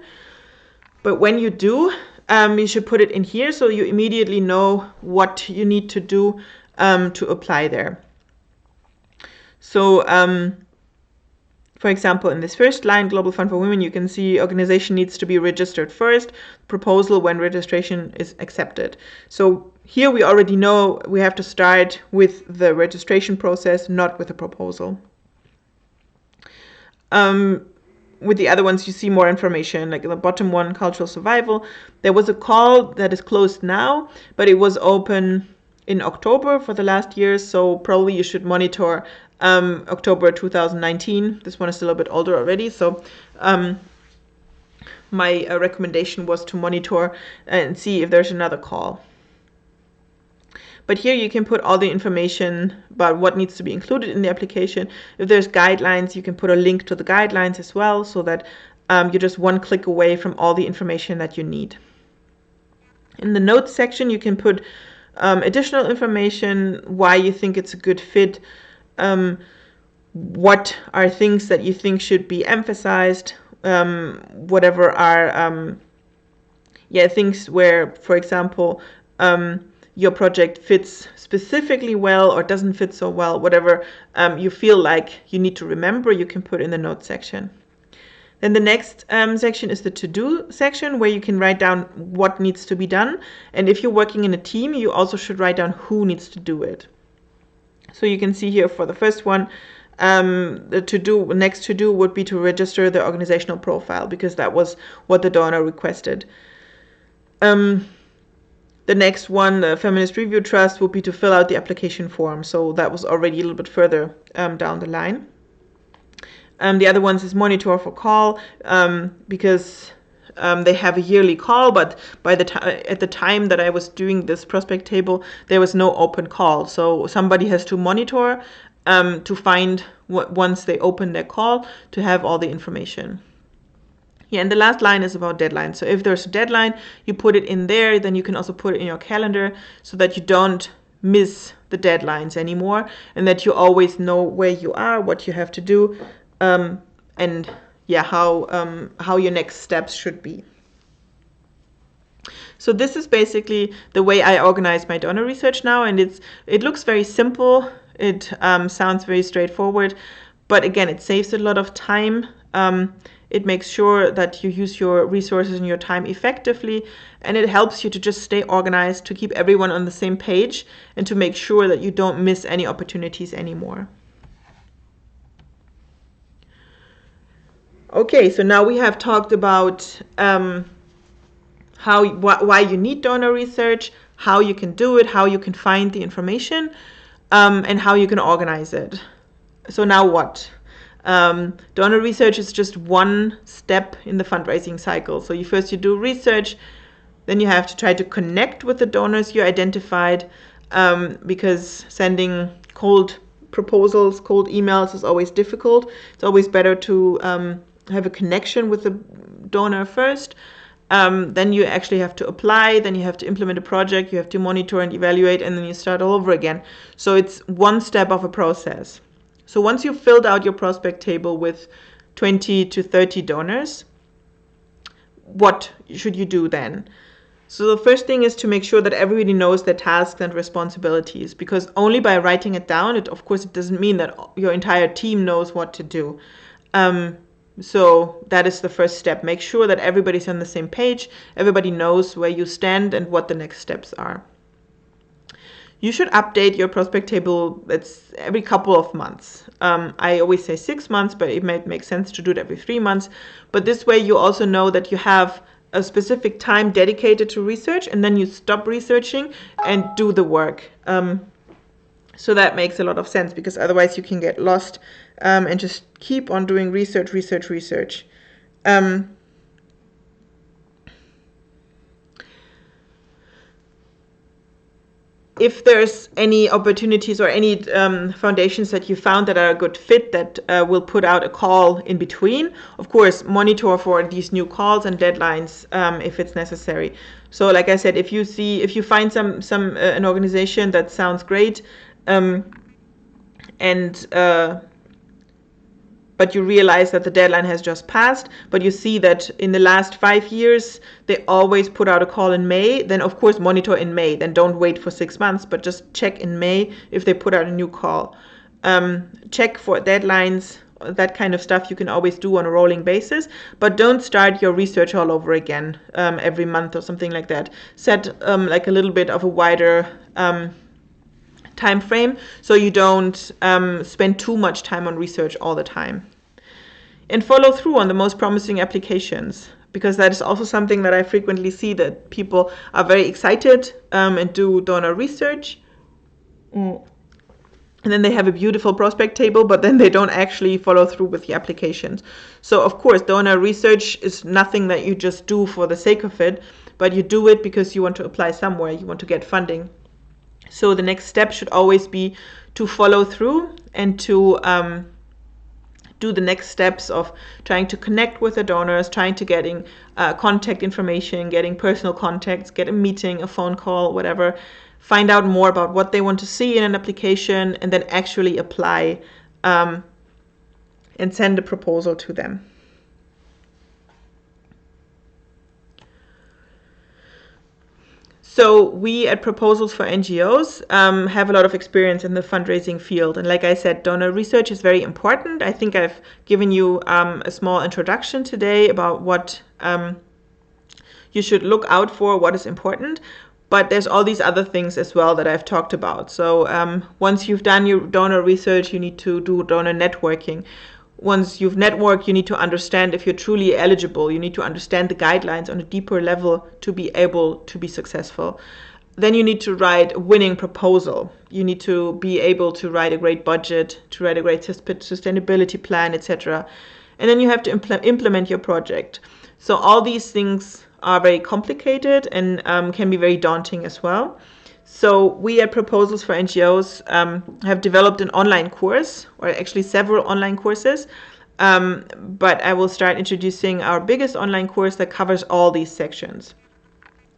but when you do, you should put it in here so you immediately know what you need to do to apply there. So, for example, in this first line, Global Fund for Women, you can see organization needs to be registered first, proposal when registration is accepted. So here we already know we have to start with the registration process, not with a proposal. With the other ones, you see more information, like the bottom one, cultural survival. There was a call that is closed now, but it was open in October for the last year, so probably you should monitor October 2019. This one is a little bit older already, so my recommendation was to monitor and see if there's another call. But here you can put all the information about what needs to be included in the application. If there's guidelines, you can put a link to the guidelines as well, so that you're just one click away from all the information that you need. In the notes section, you can put additional information, why you think it's a good fit, what are things that you think should be emphasized, whatever are things where, for example, your project fits specifically well or doesn't fit so well, whatever you feel like you need to remember, you can put in the notes section. Then the next section is the to-do section, where you can write down what needs to be done. And if you're working in a team, you also should write down who needs to do it. So you can see here for the first one, the next to-do would be to register the organizational profile, because that was what the donor requested. The next one, the Feminist Review Trust, would be to fill out the application form. So that was already a little bit further down the line. The other ones is monitor for call, because they have a yearly call, but at the time that I was doing this prospect table, there was no open call. So somebody has to monitor to find once they open their call, to have all the information. Yeah, and the last line is about deadlines. So if there's a deadline, you put it in there, then you can also put it in your calendar so that you don't miss the deadlines anymore, and that you always know where you are, what you have to do, and how your next steps should be. So this is basically the way I organize my donor research now, and it looks very simple. It sounds very straightforward, But again, it saves a lot of time. It makes sure that you use your resources and your time effectively, and it helps you to just stay organized, to keep everyone on the same page, and to make sure that you don't miss any opportunities anymore. Okay, so now we have talked about why you need donor research, how you can do it, how you can find the information, and how you can organize it. So now what? Donor research is just one step in the fundraising cycle. So you do research, then you have to try to connect with the donors you identified, because sending cold proposals, cold emails is always difficult. It's always better to have a connection with the donor first. Then you actually have to apply, then you have to implement a project, you have to monitor and evaluate, and then you start all over again. So it's one step of a process. So once you've filled out your prospect table with 20 to 30 donors, what should you do then? So the first thing is to make sure that everybody knows their tasks and responsibilities, because only by writing it down, it doesn't mean that your entire team knows what to do. So that is the first step. Make sure that everybody's on the same page, everybody knows where you stand and what the next steps are. You should update your prospect table every couple of months. I always say 6 months, but it might make sense to do it every 3 months. But this way you also know that you have a specific time dedicated to research, and then you stop researching and do the work. So that makes a lot of sense, because otherwise you can get lost and just keep on doing research. If there's any opportunities or any foundations that you found that are a good fit, that will put out a call in between, of course, monitor for these new calls and deadlines if it's necessary. So like I said, if you find an organization that sounds great, but you realize that the deadline has just passed, but you see that in the last 5 years, they always put out a call in May, then of course monitor in May. Then don't wait for 6 months, but just check in May if they put out a new call. Check for deadlines, that kind of stuff you can always do on a rolling basis, but don't start your research all over again every month or something like that. Set like a little bit of a wider time frame, so you don't spend too much time on research all the time. And follow through on the most promising applications, because that is also something that I frequently see, that people are very excited and do donor research. And then they have a beautiful prospect table, but then they don't actually follow through with the applications. So of course, donor research is nothing that you just do for the sake of it, but you do it because you want to apply somewhere, you want to get funding. So the next step should always be to follow through and to do the next steps of trying to connect with the donors, trying to getting contact information, getting personal contacts, get a meeting, a phone call, whatever. Find out more about what they want to see in an application, and then actually apply and send a proposal to them. So we at Proposals for NGOs have a lot of experience in the fundraising field. And like I said, donor research is very important. I think I've given you a small introduction today about what you should look out for, what is important. But there's all these other things as well that I've talked about. So once you've done your donor research, you need to do donor networking. Once you've networked, you need to understand if you're truly eligible. You need to understand the guidelines on a deeper level to be able to be successful. Then you need to write a winning proposal. You need to be able to write a great budget, to write a great sustainability plan, etc. And then you have to implement your project. So all these things are very complicated and can be very daunting as well. So we at Proposals for NGOs have developed an online course, or actually several online courses, but I will start introducing our biggest online course that covers all these sections.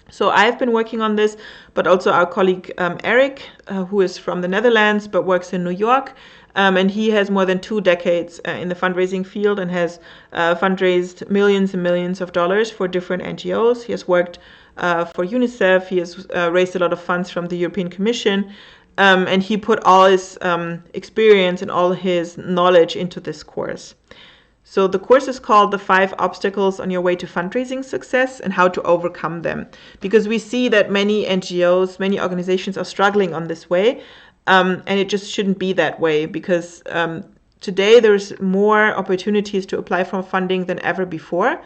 So I've been working on this, but also our colleague Eric, who is from the Netherlands but works in New York, and he has more than 2 decades in the fundraising field and has fundraised millions and millions of dollars for different NGOs. He has worked for UNICEF. He has raised a lot of funds from the European Commission. And he put all his experience and all his knowledge into this course. So the course is called The 5 Obstacles on Your Way to Fundraising Success and How to Overcome Them. Because we see that many NGOs, many organizations are struggling on this way. And it just shouldn't be that way, because today there's more opportunities to apply for funding than ever before.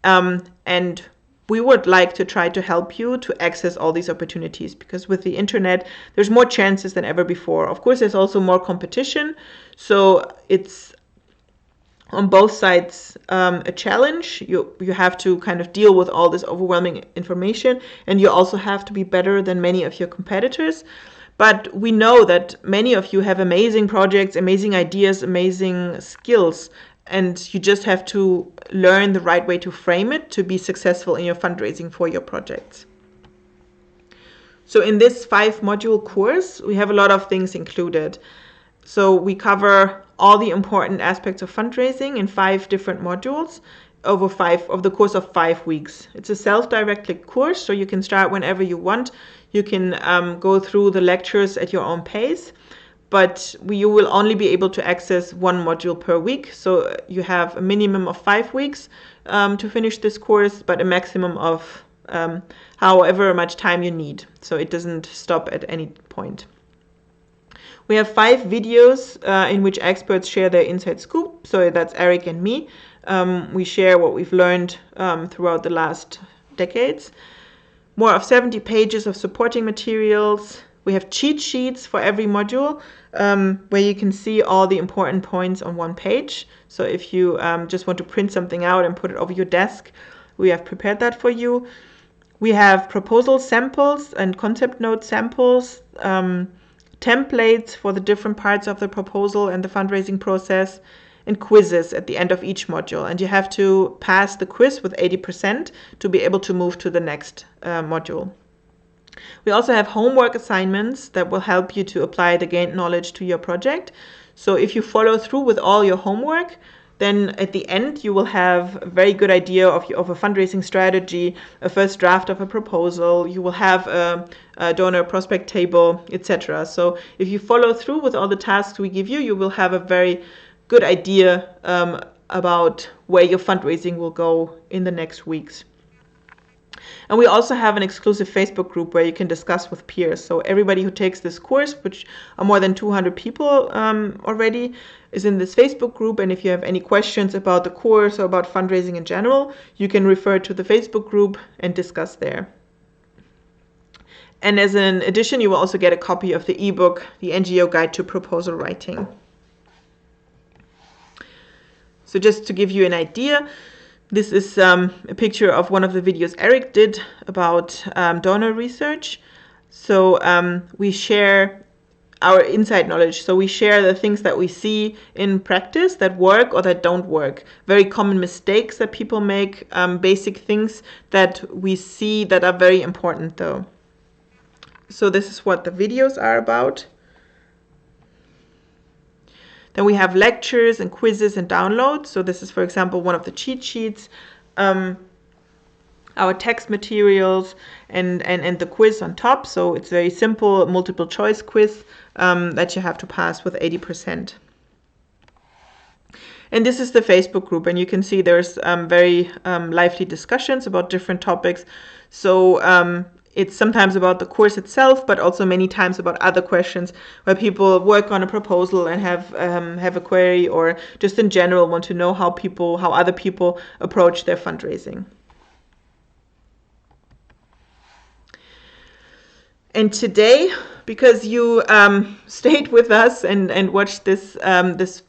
And we would like to try to help you to access all these opportunities, because with the internet, there's more chances than ever before. Of course, there's also more competition. So it's on both sides a challenge. You have to kind of deal with all this overwhelming information, and you also have to be better than many of your competitors. But we know that many of you have amazing projects, amazing ideas, amazing skills, and you just have to learn the right way to frame it to be successful in your fundraising for your projects. So in this 5-module course, we have a lot of things included. So we cover all the important aspects of fundraising in 5 different modules over the course of 5 weeks. It's a self-directed course, so you can start whenever you want. You can go through the lectures at your own pace, but you will only be able to access 1 module per week. So you have a minimum of 5 weeks to finish this course, but a maximum of however much time you need. So it doesn't stop at any point. We have 5 videos in which experts share their inside scoop. So that's Eric and me. We share what we've learned throughout the last decades. More of 70 pages of supporting materials. We have cheat sheets for every module where you can see all the important points on one page. So if you just want to print something out and put it over your desk, we have prepared that for you. We have proposal samples and concept note samples, templates for the different parts of the proposal and the fundraising process, and quizzes at the end of each module. And you have to pass the quiz with 80% to be able to move to the next module. We also have homework assignments that will help you to apply the gained knowledge to your project. So if you follow through with all your homework, then at the end you will have a very good idea of a fundraising strategy, a first draft of a proposal, you will have a donor prospect table, etc. So if you follow through with all the tasks we give you, you will have a very good idea about where your fundraising will go in the next weeks. And we also have an exclusive Facebook group where you can discuss with peers. So everybody who takes this course, which are more than 200 people already, is in this Facebook group. And if you have any questions about the course or about fundraising in general, you can refer to the Facebook group and discuss there. And as an addition, you will also get a copy of the ebook, The NGO Guide to Proposal Writing. So just to give you an idea, this is a picture of one of the videos Eric did about donor research. So we share our inside knowledge. So we share the things that we see in practice that work or that don't work. Very common mistakes that people make, basic things that we see that are very important though. So this is what the videos are about. Then we have lectures and quizzes and downloads. So this is, for example, one of the cheat sheets, our text materials, and the quiz on top. So it's very simple, multiple choice quiz that you have to pass with 80%. And this is the Facebook group, and you can see there's very lively discussions about different topics. So it's sometimes about the course itself, but also many times about other questions where people work on a proposal and have a query, or just in general want to know how other people approach their fundraising. And today, because you stayed with us and watched this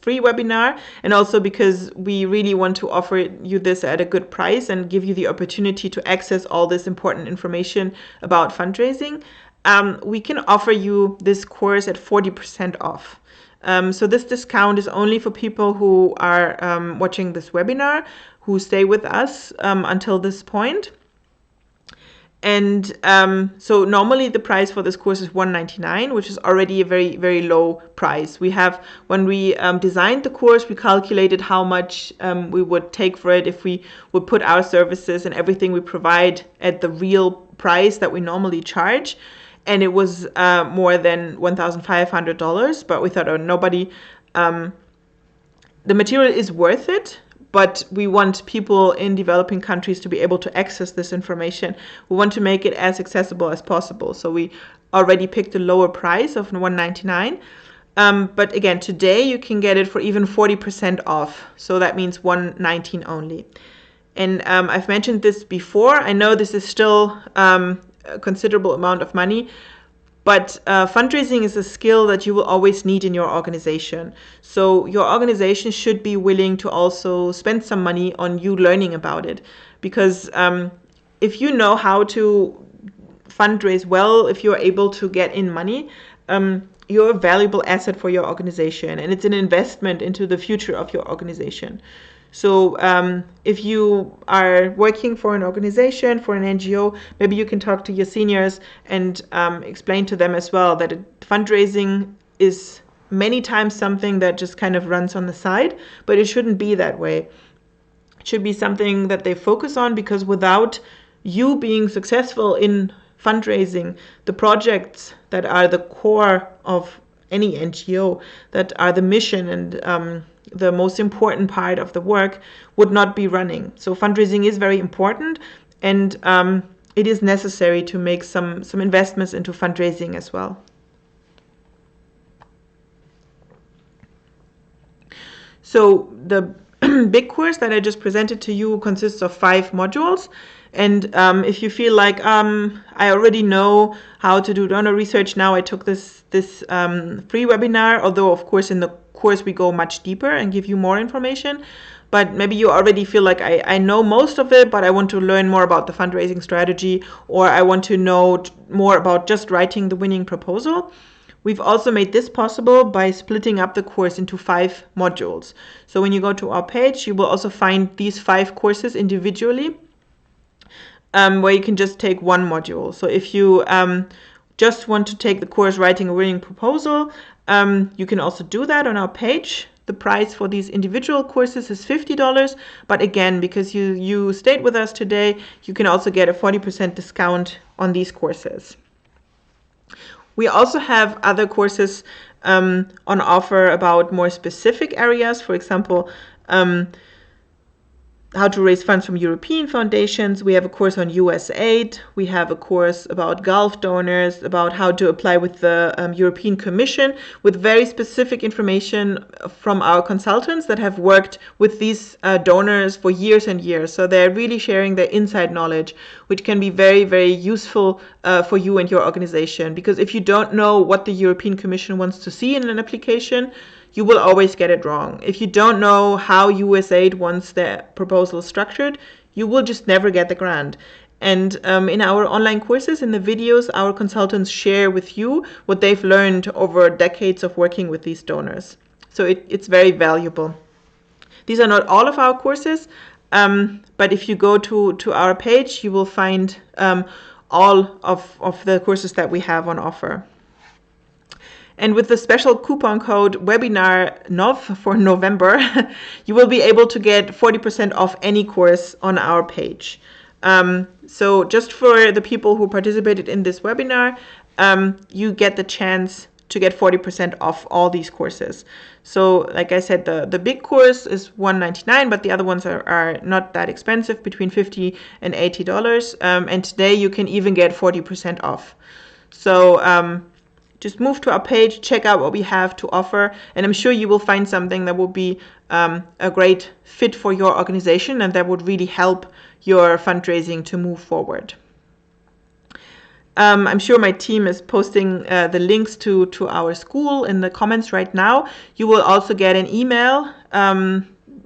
free webinar, and also because we really want to offer you this at a good price and give you the opportunity to access all this important information about fundraising, we can offer you this course at 40% off. So this discount is only for people who are watching this webinar, who stay with us until this point. And so normally the price for this course is $199, which is already a very, very low price. When we designed the course, we calculated how much we would take for it if we would put our services and everything we provide at the real price that we normally charge. and it was more than $1,500. But we thought, oh, nobody, the material is worth it, but we want people in developing countries to be able to access this information. We want to make it as accessible as possible. So we already picked a lower price of $199. But again, today you can get it for even 40% off. So that means $119 only. And I've mentioned this before. I know this is still a considerable amount of money, but fundraising is a skill that you will always need in your organization. So your organization should be willing to also spend some money on you learning about it. Because if you know how to fundraise well, if you're able to get in money, you're a valuable asset for your organization, and it's an investment into the future of your organization. So if you are working for an organization, for an NGO, maybe you can talk to your seniors and explain to them as well that fundraising is many times something that just kind of runs on the side, but it shouldn't be that way. It should be something that they focus on, because without you being successful in fundraising, the projects that are the core of any NGO, that are the mission and the most important part of the work, would not be running. So fundraising is very important, and it is necessary to make some investments into fundraising as well. So the big course that I just presented to you consists of 5 modules. And if you feel like I already know how to do donor research now, I took this free webinar, although of course in the course we go much deeper and give you more information. But maybe you already feel like I know most of it, but I want to learn more about the fundraising strategy, or I want to know more about just writing the winning proposal. We've also made this possible by splitting up the course into 5 modules. So when you go to our page, you will also find these 5 courses individually, where you can just take one module. So if you just want to take the course Writing a Winning Proposal, you can also do that on our page. The price for these individual courses is $50, but again, because you stayed with us today, you can also get a 40% discount on these courses. We also have other courses on offer about more specific areas. For example, how to raise funds from European foundations. We have a course on US aid. We have a course about Gulf donors, about how to apply with the European Commission, with very specific information from our consultants that have worked with these donors for years and years. So they're really sharing their inside knowledge, which can be very, very useful for you and your organization. Because if you don't know what the European Commission wants to see in an application, you will always get it wrong. If you don't know how USAID wants their proposal structured, you will just never get the grant. And in our online courses, in the videos, our consultants share with you what they've learned over decades of working with these donors. So it's very valuable. These are not all of our courses, but if you go to our page, you will find all of the courses that we have on offer. And with the special coupon code WebinarNov for November, you will be able to get 40% off any course on our page. So just for the people who participated in this webinar, you get the chance to get 40% off all these courses. So like I said, the big course is $199, but the other ones are not that expensive, between $50 and $80. And today you can even get 40% off. So just move to our page, check out what we have to offer, and I'm sure you will find something that will be a great fit for your organization and that would really help your fundraising to move forward. I'm sure my team is posting the links to our school in the comments right now. You will also get an email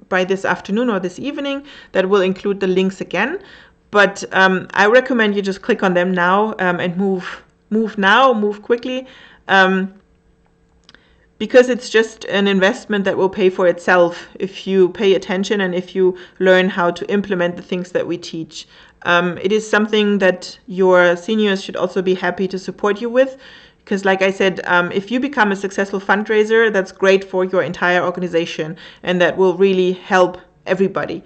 by this afternoon or this evening that will include the links again. But I recommend you just click on them now and move quickly, because it's just an investment that will pay for itself if you pay attention and if you learn how to implement the things that we teach. It is something that your seniors should also be happy to support you with, because like I said, if you become a successful fundraiser, that's great for your entire organization and that will really help everybody.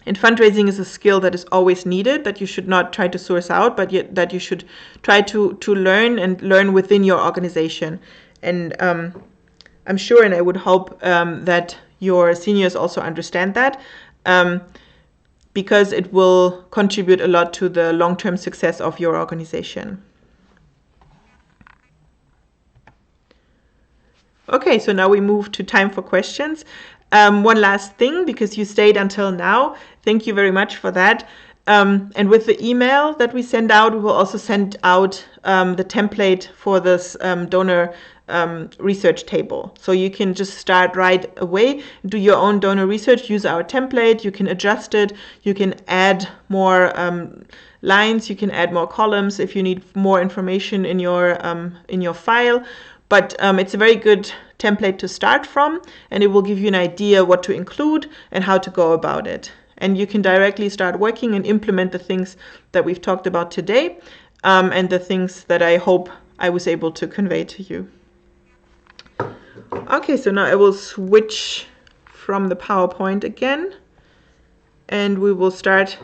And fundraising is a skill that is always needed, that you should not try to source out, but yet that you should try to learn and learn within your organization. And I'm sure, and I would hope that your seniors also understand that, because it will contribute a lot to the long-term success of your organization. Okay, so now we move to time for questions. One last thing, because you stayed until now, thank you very much for that. And with the email that we send out, we will also send out the template for this donor research table. So you can just start right away, do your own donor research, use our template, you can adjust it, you can add more lines, you can add more columns if you need more information in your file. But it's a very good template to start from, and it will give you an idea what to include and how to go about it. And you can directly start working and implement the things that we've talked about today, and the things that I hope I was able to convey to you. Okay, so now I will switch from the PowerPoint again, and we will start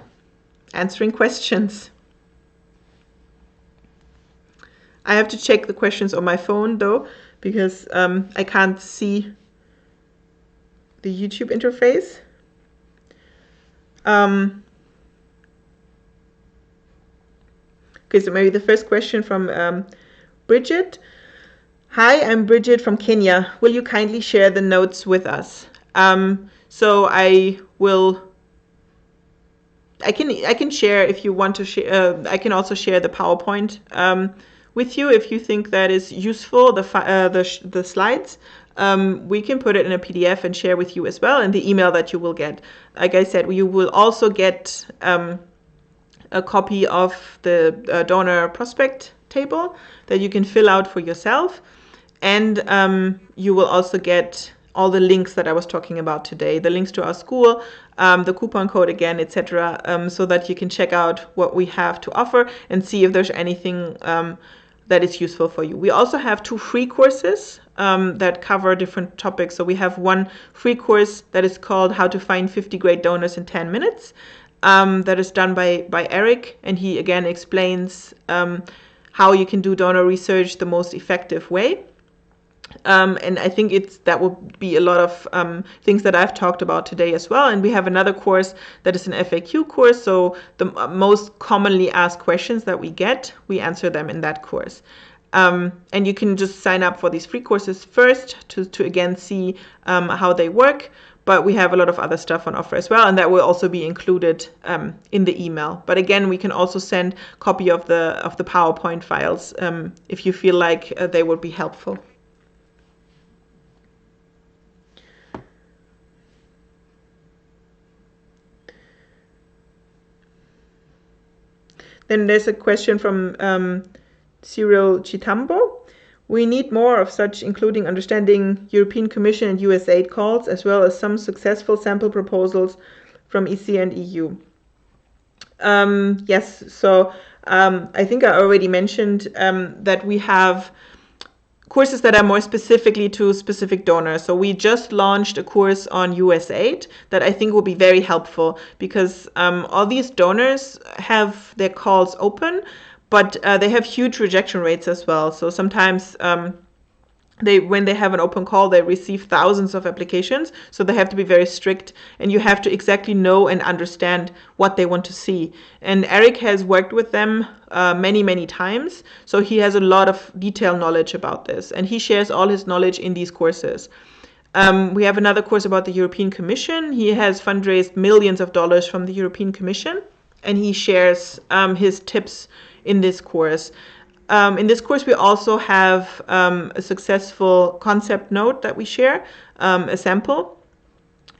answering questions. I have to check the questions on my phone though, because I can't see the YouTube interface. Okay, so maybe the first question from Bridget. Hi, I'm Bridget from Kenya. Will you kindly share the notes with us? So I can share if you want to share. I can also share the PowerPoint with you if you think that is useful. The slides. We can put it in a PDF and share with you as well, and the email that you will get. Like I said, you will also get a copy of the donor prospect table that you can fill out for yourself, and you will also get all the links that I was talking about today, the links to our school, the coupon code again, etc., so that you can check out what we have to offer and see if there's anything that is useful for you. We also have 2 free courses that cover different topics. So we have one free course that is called How to Find 50 Great Donors in 10 Minutes. That is done by Eric, and he again explains how you can do donor research the most effective way. And I think that will be a lot of things that I've talked about today as well. And we have another course that is an FAQ course. So the most commonly asked questions that we get, we answer them in that course. And you can just sign up for these free courses first to again see how they work. But we have a lot of other stuff on offer as well, and that will also be included in the email. But again, we can also send a copy of the PowerPoint files if you feel like they would be helpful. Then there's a question from Cyril Chitambo. We need more of such, including understanding European Commission and USAID calls, as well as some successful sample proposals from EC and EU. Yes, so I think I already mentioned that we have courses that are more specifically to specific donors. So we just launched a course on USAID that I think will be very helpful, because all these donors have their calls open, but they have huge rejection rates as well. So sometimes when they have an open call, they receive thousands of applications. So they have to be very strict, and you have to exactly know and understand what they want to see. And Eric has worked with them many, many times. So he has a lot of detailed knowledge about this, and he shares all his knowledge in these courses. We have another course about the European Commission. He has fundraised millions of dollars from the European Commission, and he shares his tips in this course. In this course, we also have a successful concept note that we share, a sample,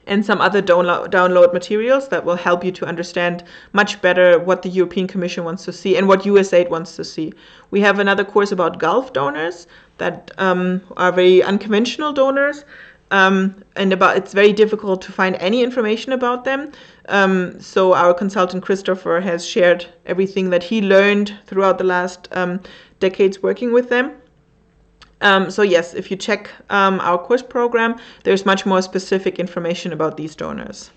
and some other download materials that will help you to understand much better what the European Commission wants to see and what USAID wants to see. We have another course about Gulf donors that are very unconventional donors, and it's very difficult to find any information about them. So our consultant Christopher has shared everything that he learned throughout the last decades working with them. So yes, if you check our course program, there's much more specific information about these donors.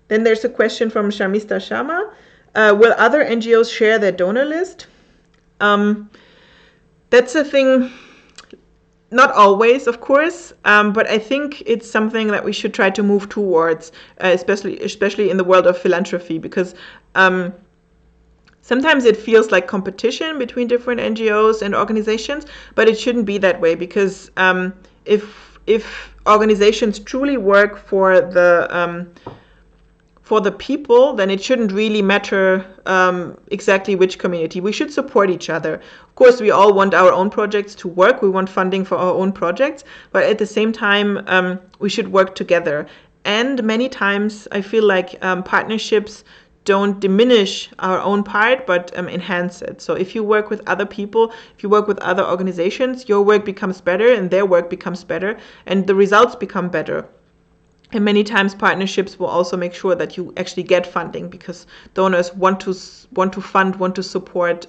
Then there's a question from Shamista Sharma. Will other NGOs share their donor list? That's a thing. Not always, of course, but I think it's something that we should try to move towards, especially in the world of philanthropy, because sometimes it feels like competition between different NGOs and organizations, but it shouldn't be that way, because if organizations truly work for the people, then it shouldn't really matter exactly which community. We should support each other. Of course, we all want our own projects to work. We want funding for our own projects, but at the same time, we should work together. And many times, I feel like partnerships don't diminish our own part, but enhance it. So if you work with other people, if you work with other organizations, your work becomes better and their work becomes better, and the results become better. And many times partnerships will also make sure that you actually get funding, because donors want to fund, want to support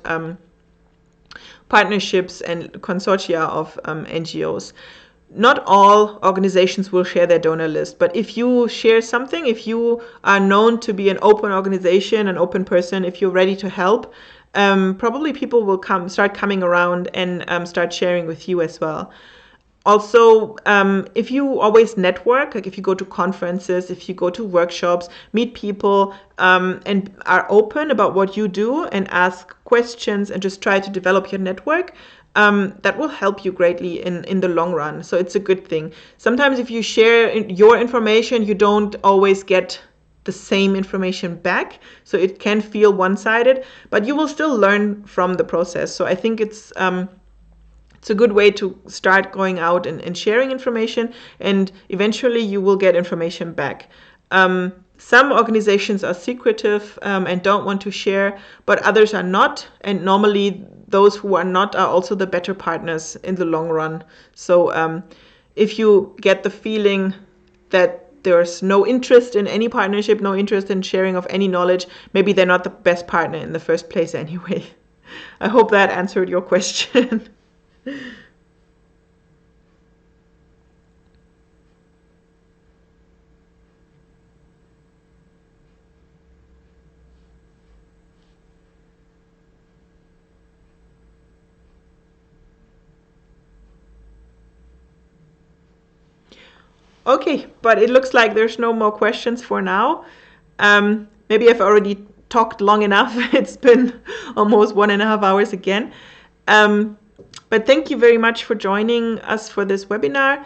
partnerships and consortia of NGOs. Not all organizations will share their donor list, but if you share something, if you are known to be an open organization, an open person, if you're ready to help, probably people will start coming around and start sharing with you as well. Also, if you always network, like if you go to conferences, if you go to workshops, meet people, and are open about what you do and ask questions and just try to develop your network, that will help you greatly in the long run. So it's a good thing. Sometimes if you share your information, you don't always get the same information back. So it can feel one-sided, but you will still learn from the process. So I think it's a good way to start going out and sharing information, and eventually you will get information back. Some organizations are secretive and don't want to share, but others are not. And normally those who are not are also the better partners in the long run. So if you get the feeling that there's no interest in any partnership, no interest in sharing of any knowledge, maybe they're not the best partner in the first place anyway. I hope that answered your question. Okay, but it looks like there's no more questions for now. Maybe I've already talked long enough. It's been almost 1.5 hours again. But thank you very much for joining us for this webinar.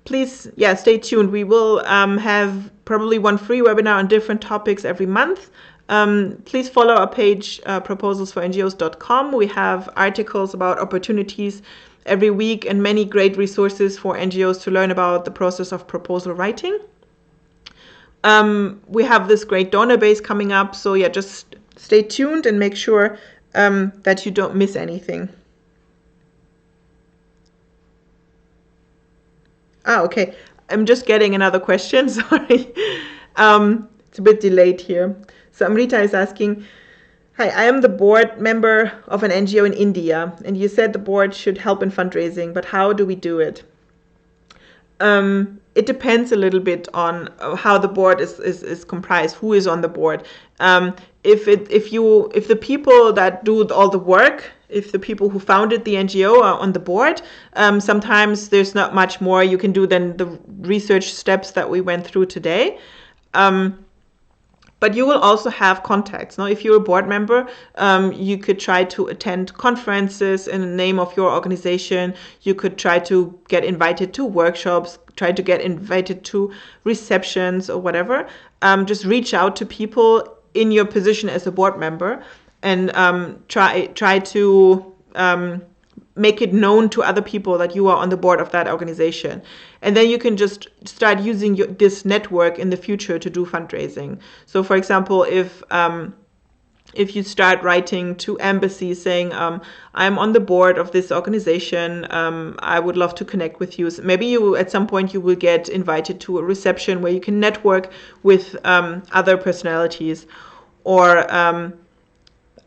Please, stay tuned. We will have probably one free webinar on different topics every month. Please follow our page, proposals4ngos.com. We have articles about opportunities every week and many great resources for NGOs to learn about the process of proposal writing. We have this great donor base coming up. So just stay tuned and make sure that you don't miss anything. Okay. I'm just getting another question. Sorry. It's a bit delayed here. So Amrita is asking, hi, I am the board member of an NGO in India, and you said the board should help in fundraising, but how do we do it? It depends a little bit on how the board is comprised, who is on the board. If the people that do all the work, if the people who founded the NGO are on the board, sometimes there's not much more you can do than the research steps that we went through today. But you will also have contacts. Now, if you're a board member, you could try to attend conferences in the name of your organization. You could try to get invited to workshops, try to get invited to receptions or whatever. Just reach out to people in your position as a board member and try to make it known to other people that you are on the board of that organization. And then you can just start using this network in the future to do fundraising. So for example, if you start writing to embassies saying, I'm on the board of this organization, I would love to connect with you. So maybe at some point you will get invited to a reception where you can network with other personalities. Or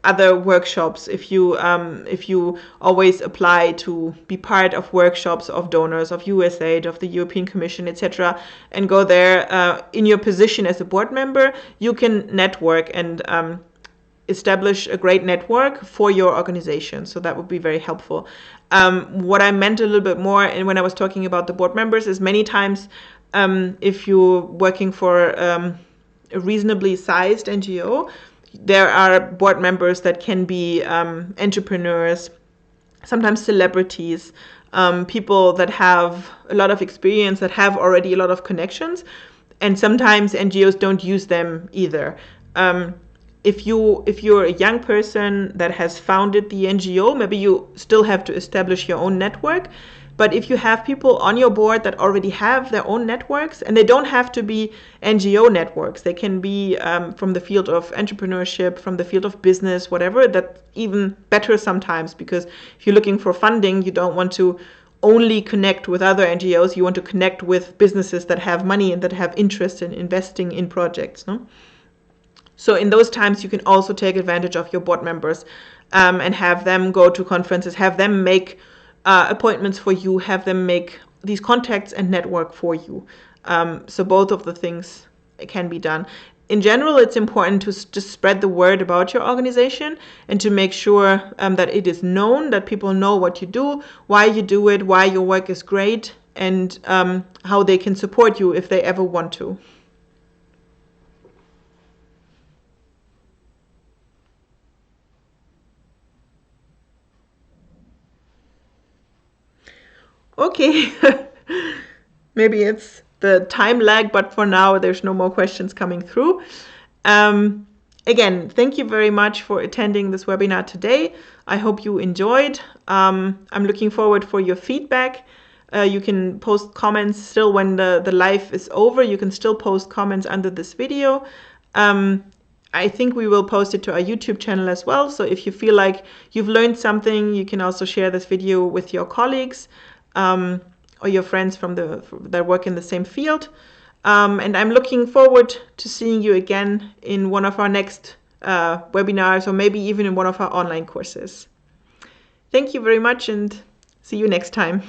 other workshops, if you always apply to be part of workshops of donors, of USAID, of the European Commission, etc., and go there in your position as a board member, you can network and establish a great network for your organization. So that would be very helpful. What I meant a little bit more, and when I was talking about the board members, is many times if you're working for a reasonably sized NGO, there are board members that can be entrepreneurs, sometimes celebrities, people that have a lot of experience, that have already a lot of connections, and sometimes NGOs don't use them either. If you're a young person that has founded the NGO, maybe you still have to establish your own network. But if you have people on your board that already have their own networks, and they don't have to be NGO networks, they can be from the field of entrepreneurship, from the field of business, whatever, that's even better sometimes, because if you're looking for funding, you don't want to only connect with other NGOs, you want to connect with businesses that have money and that have interest in investing in projects, no? So in those times, you can also take advantage of your board members and have them go to conferences, have them make appointments for you, have them make these contacts and network for you. So both of the things can be done. In general, it's important to just spread the word about your organization and to make sure that it is known, that people know what you do, why you do it, why your work is great, and how they can support you if they ever want to. Okay. Maybe it's the time lag, but for now, there's no more questions coming through. Again, thank you very much for attending this webinar today. I hope you enjoyed. I'm looking forward for your feedback. You can post comments still when the live is over. You can still post comments under this video. I think we will post it to our YouTube channel as well. So if you feel like you've learned something, you can also share this video with your colleagues. Or your friends that work in the same field. And I'm looking forward to seeing you again in one of our next webinars, or maybe even in one of our online courses. Thank you very much, and see you next time.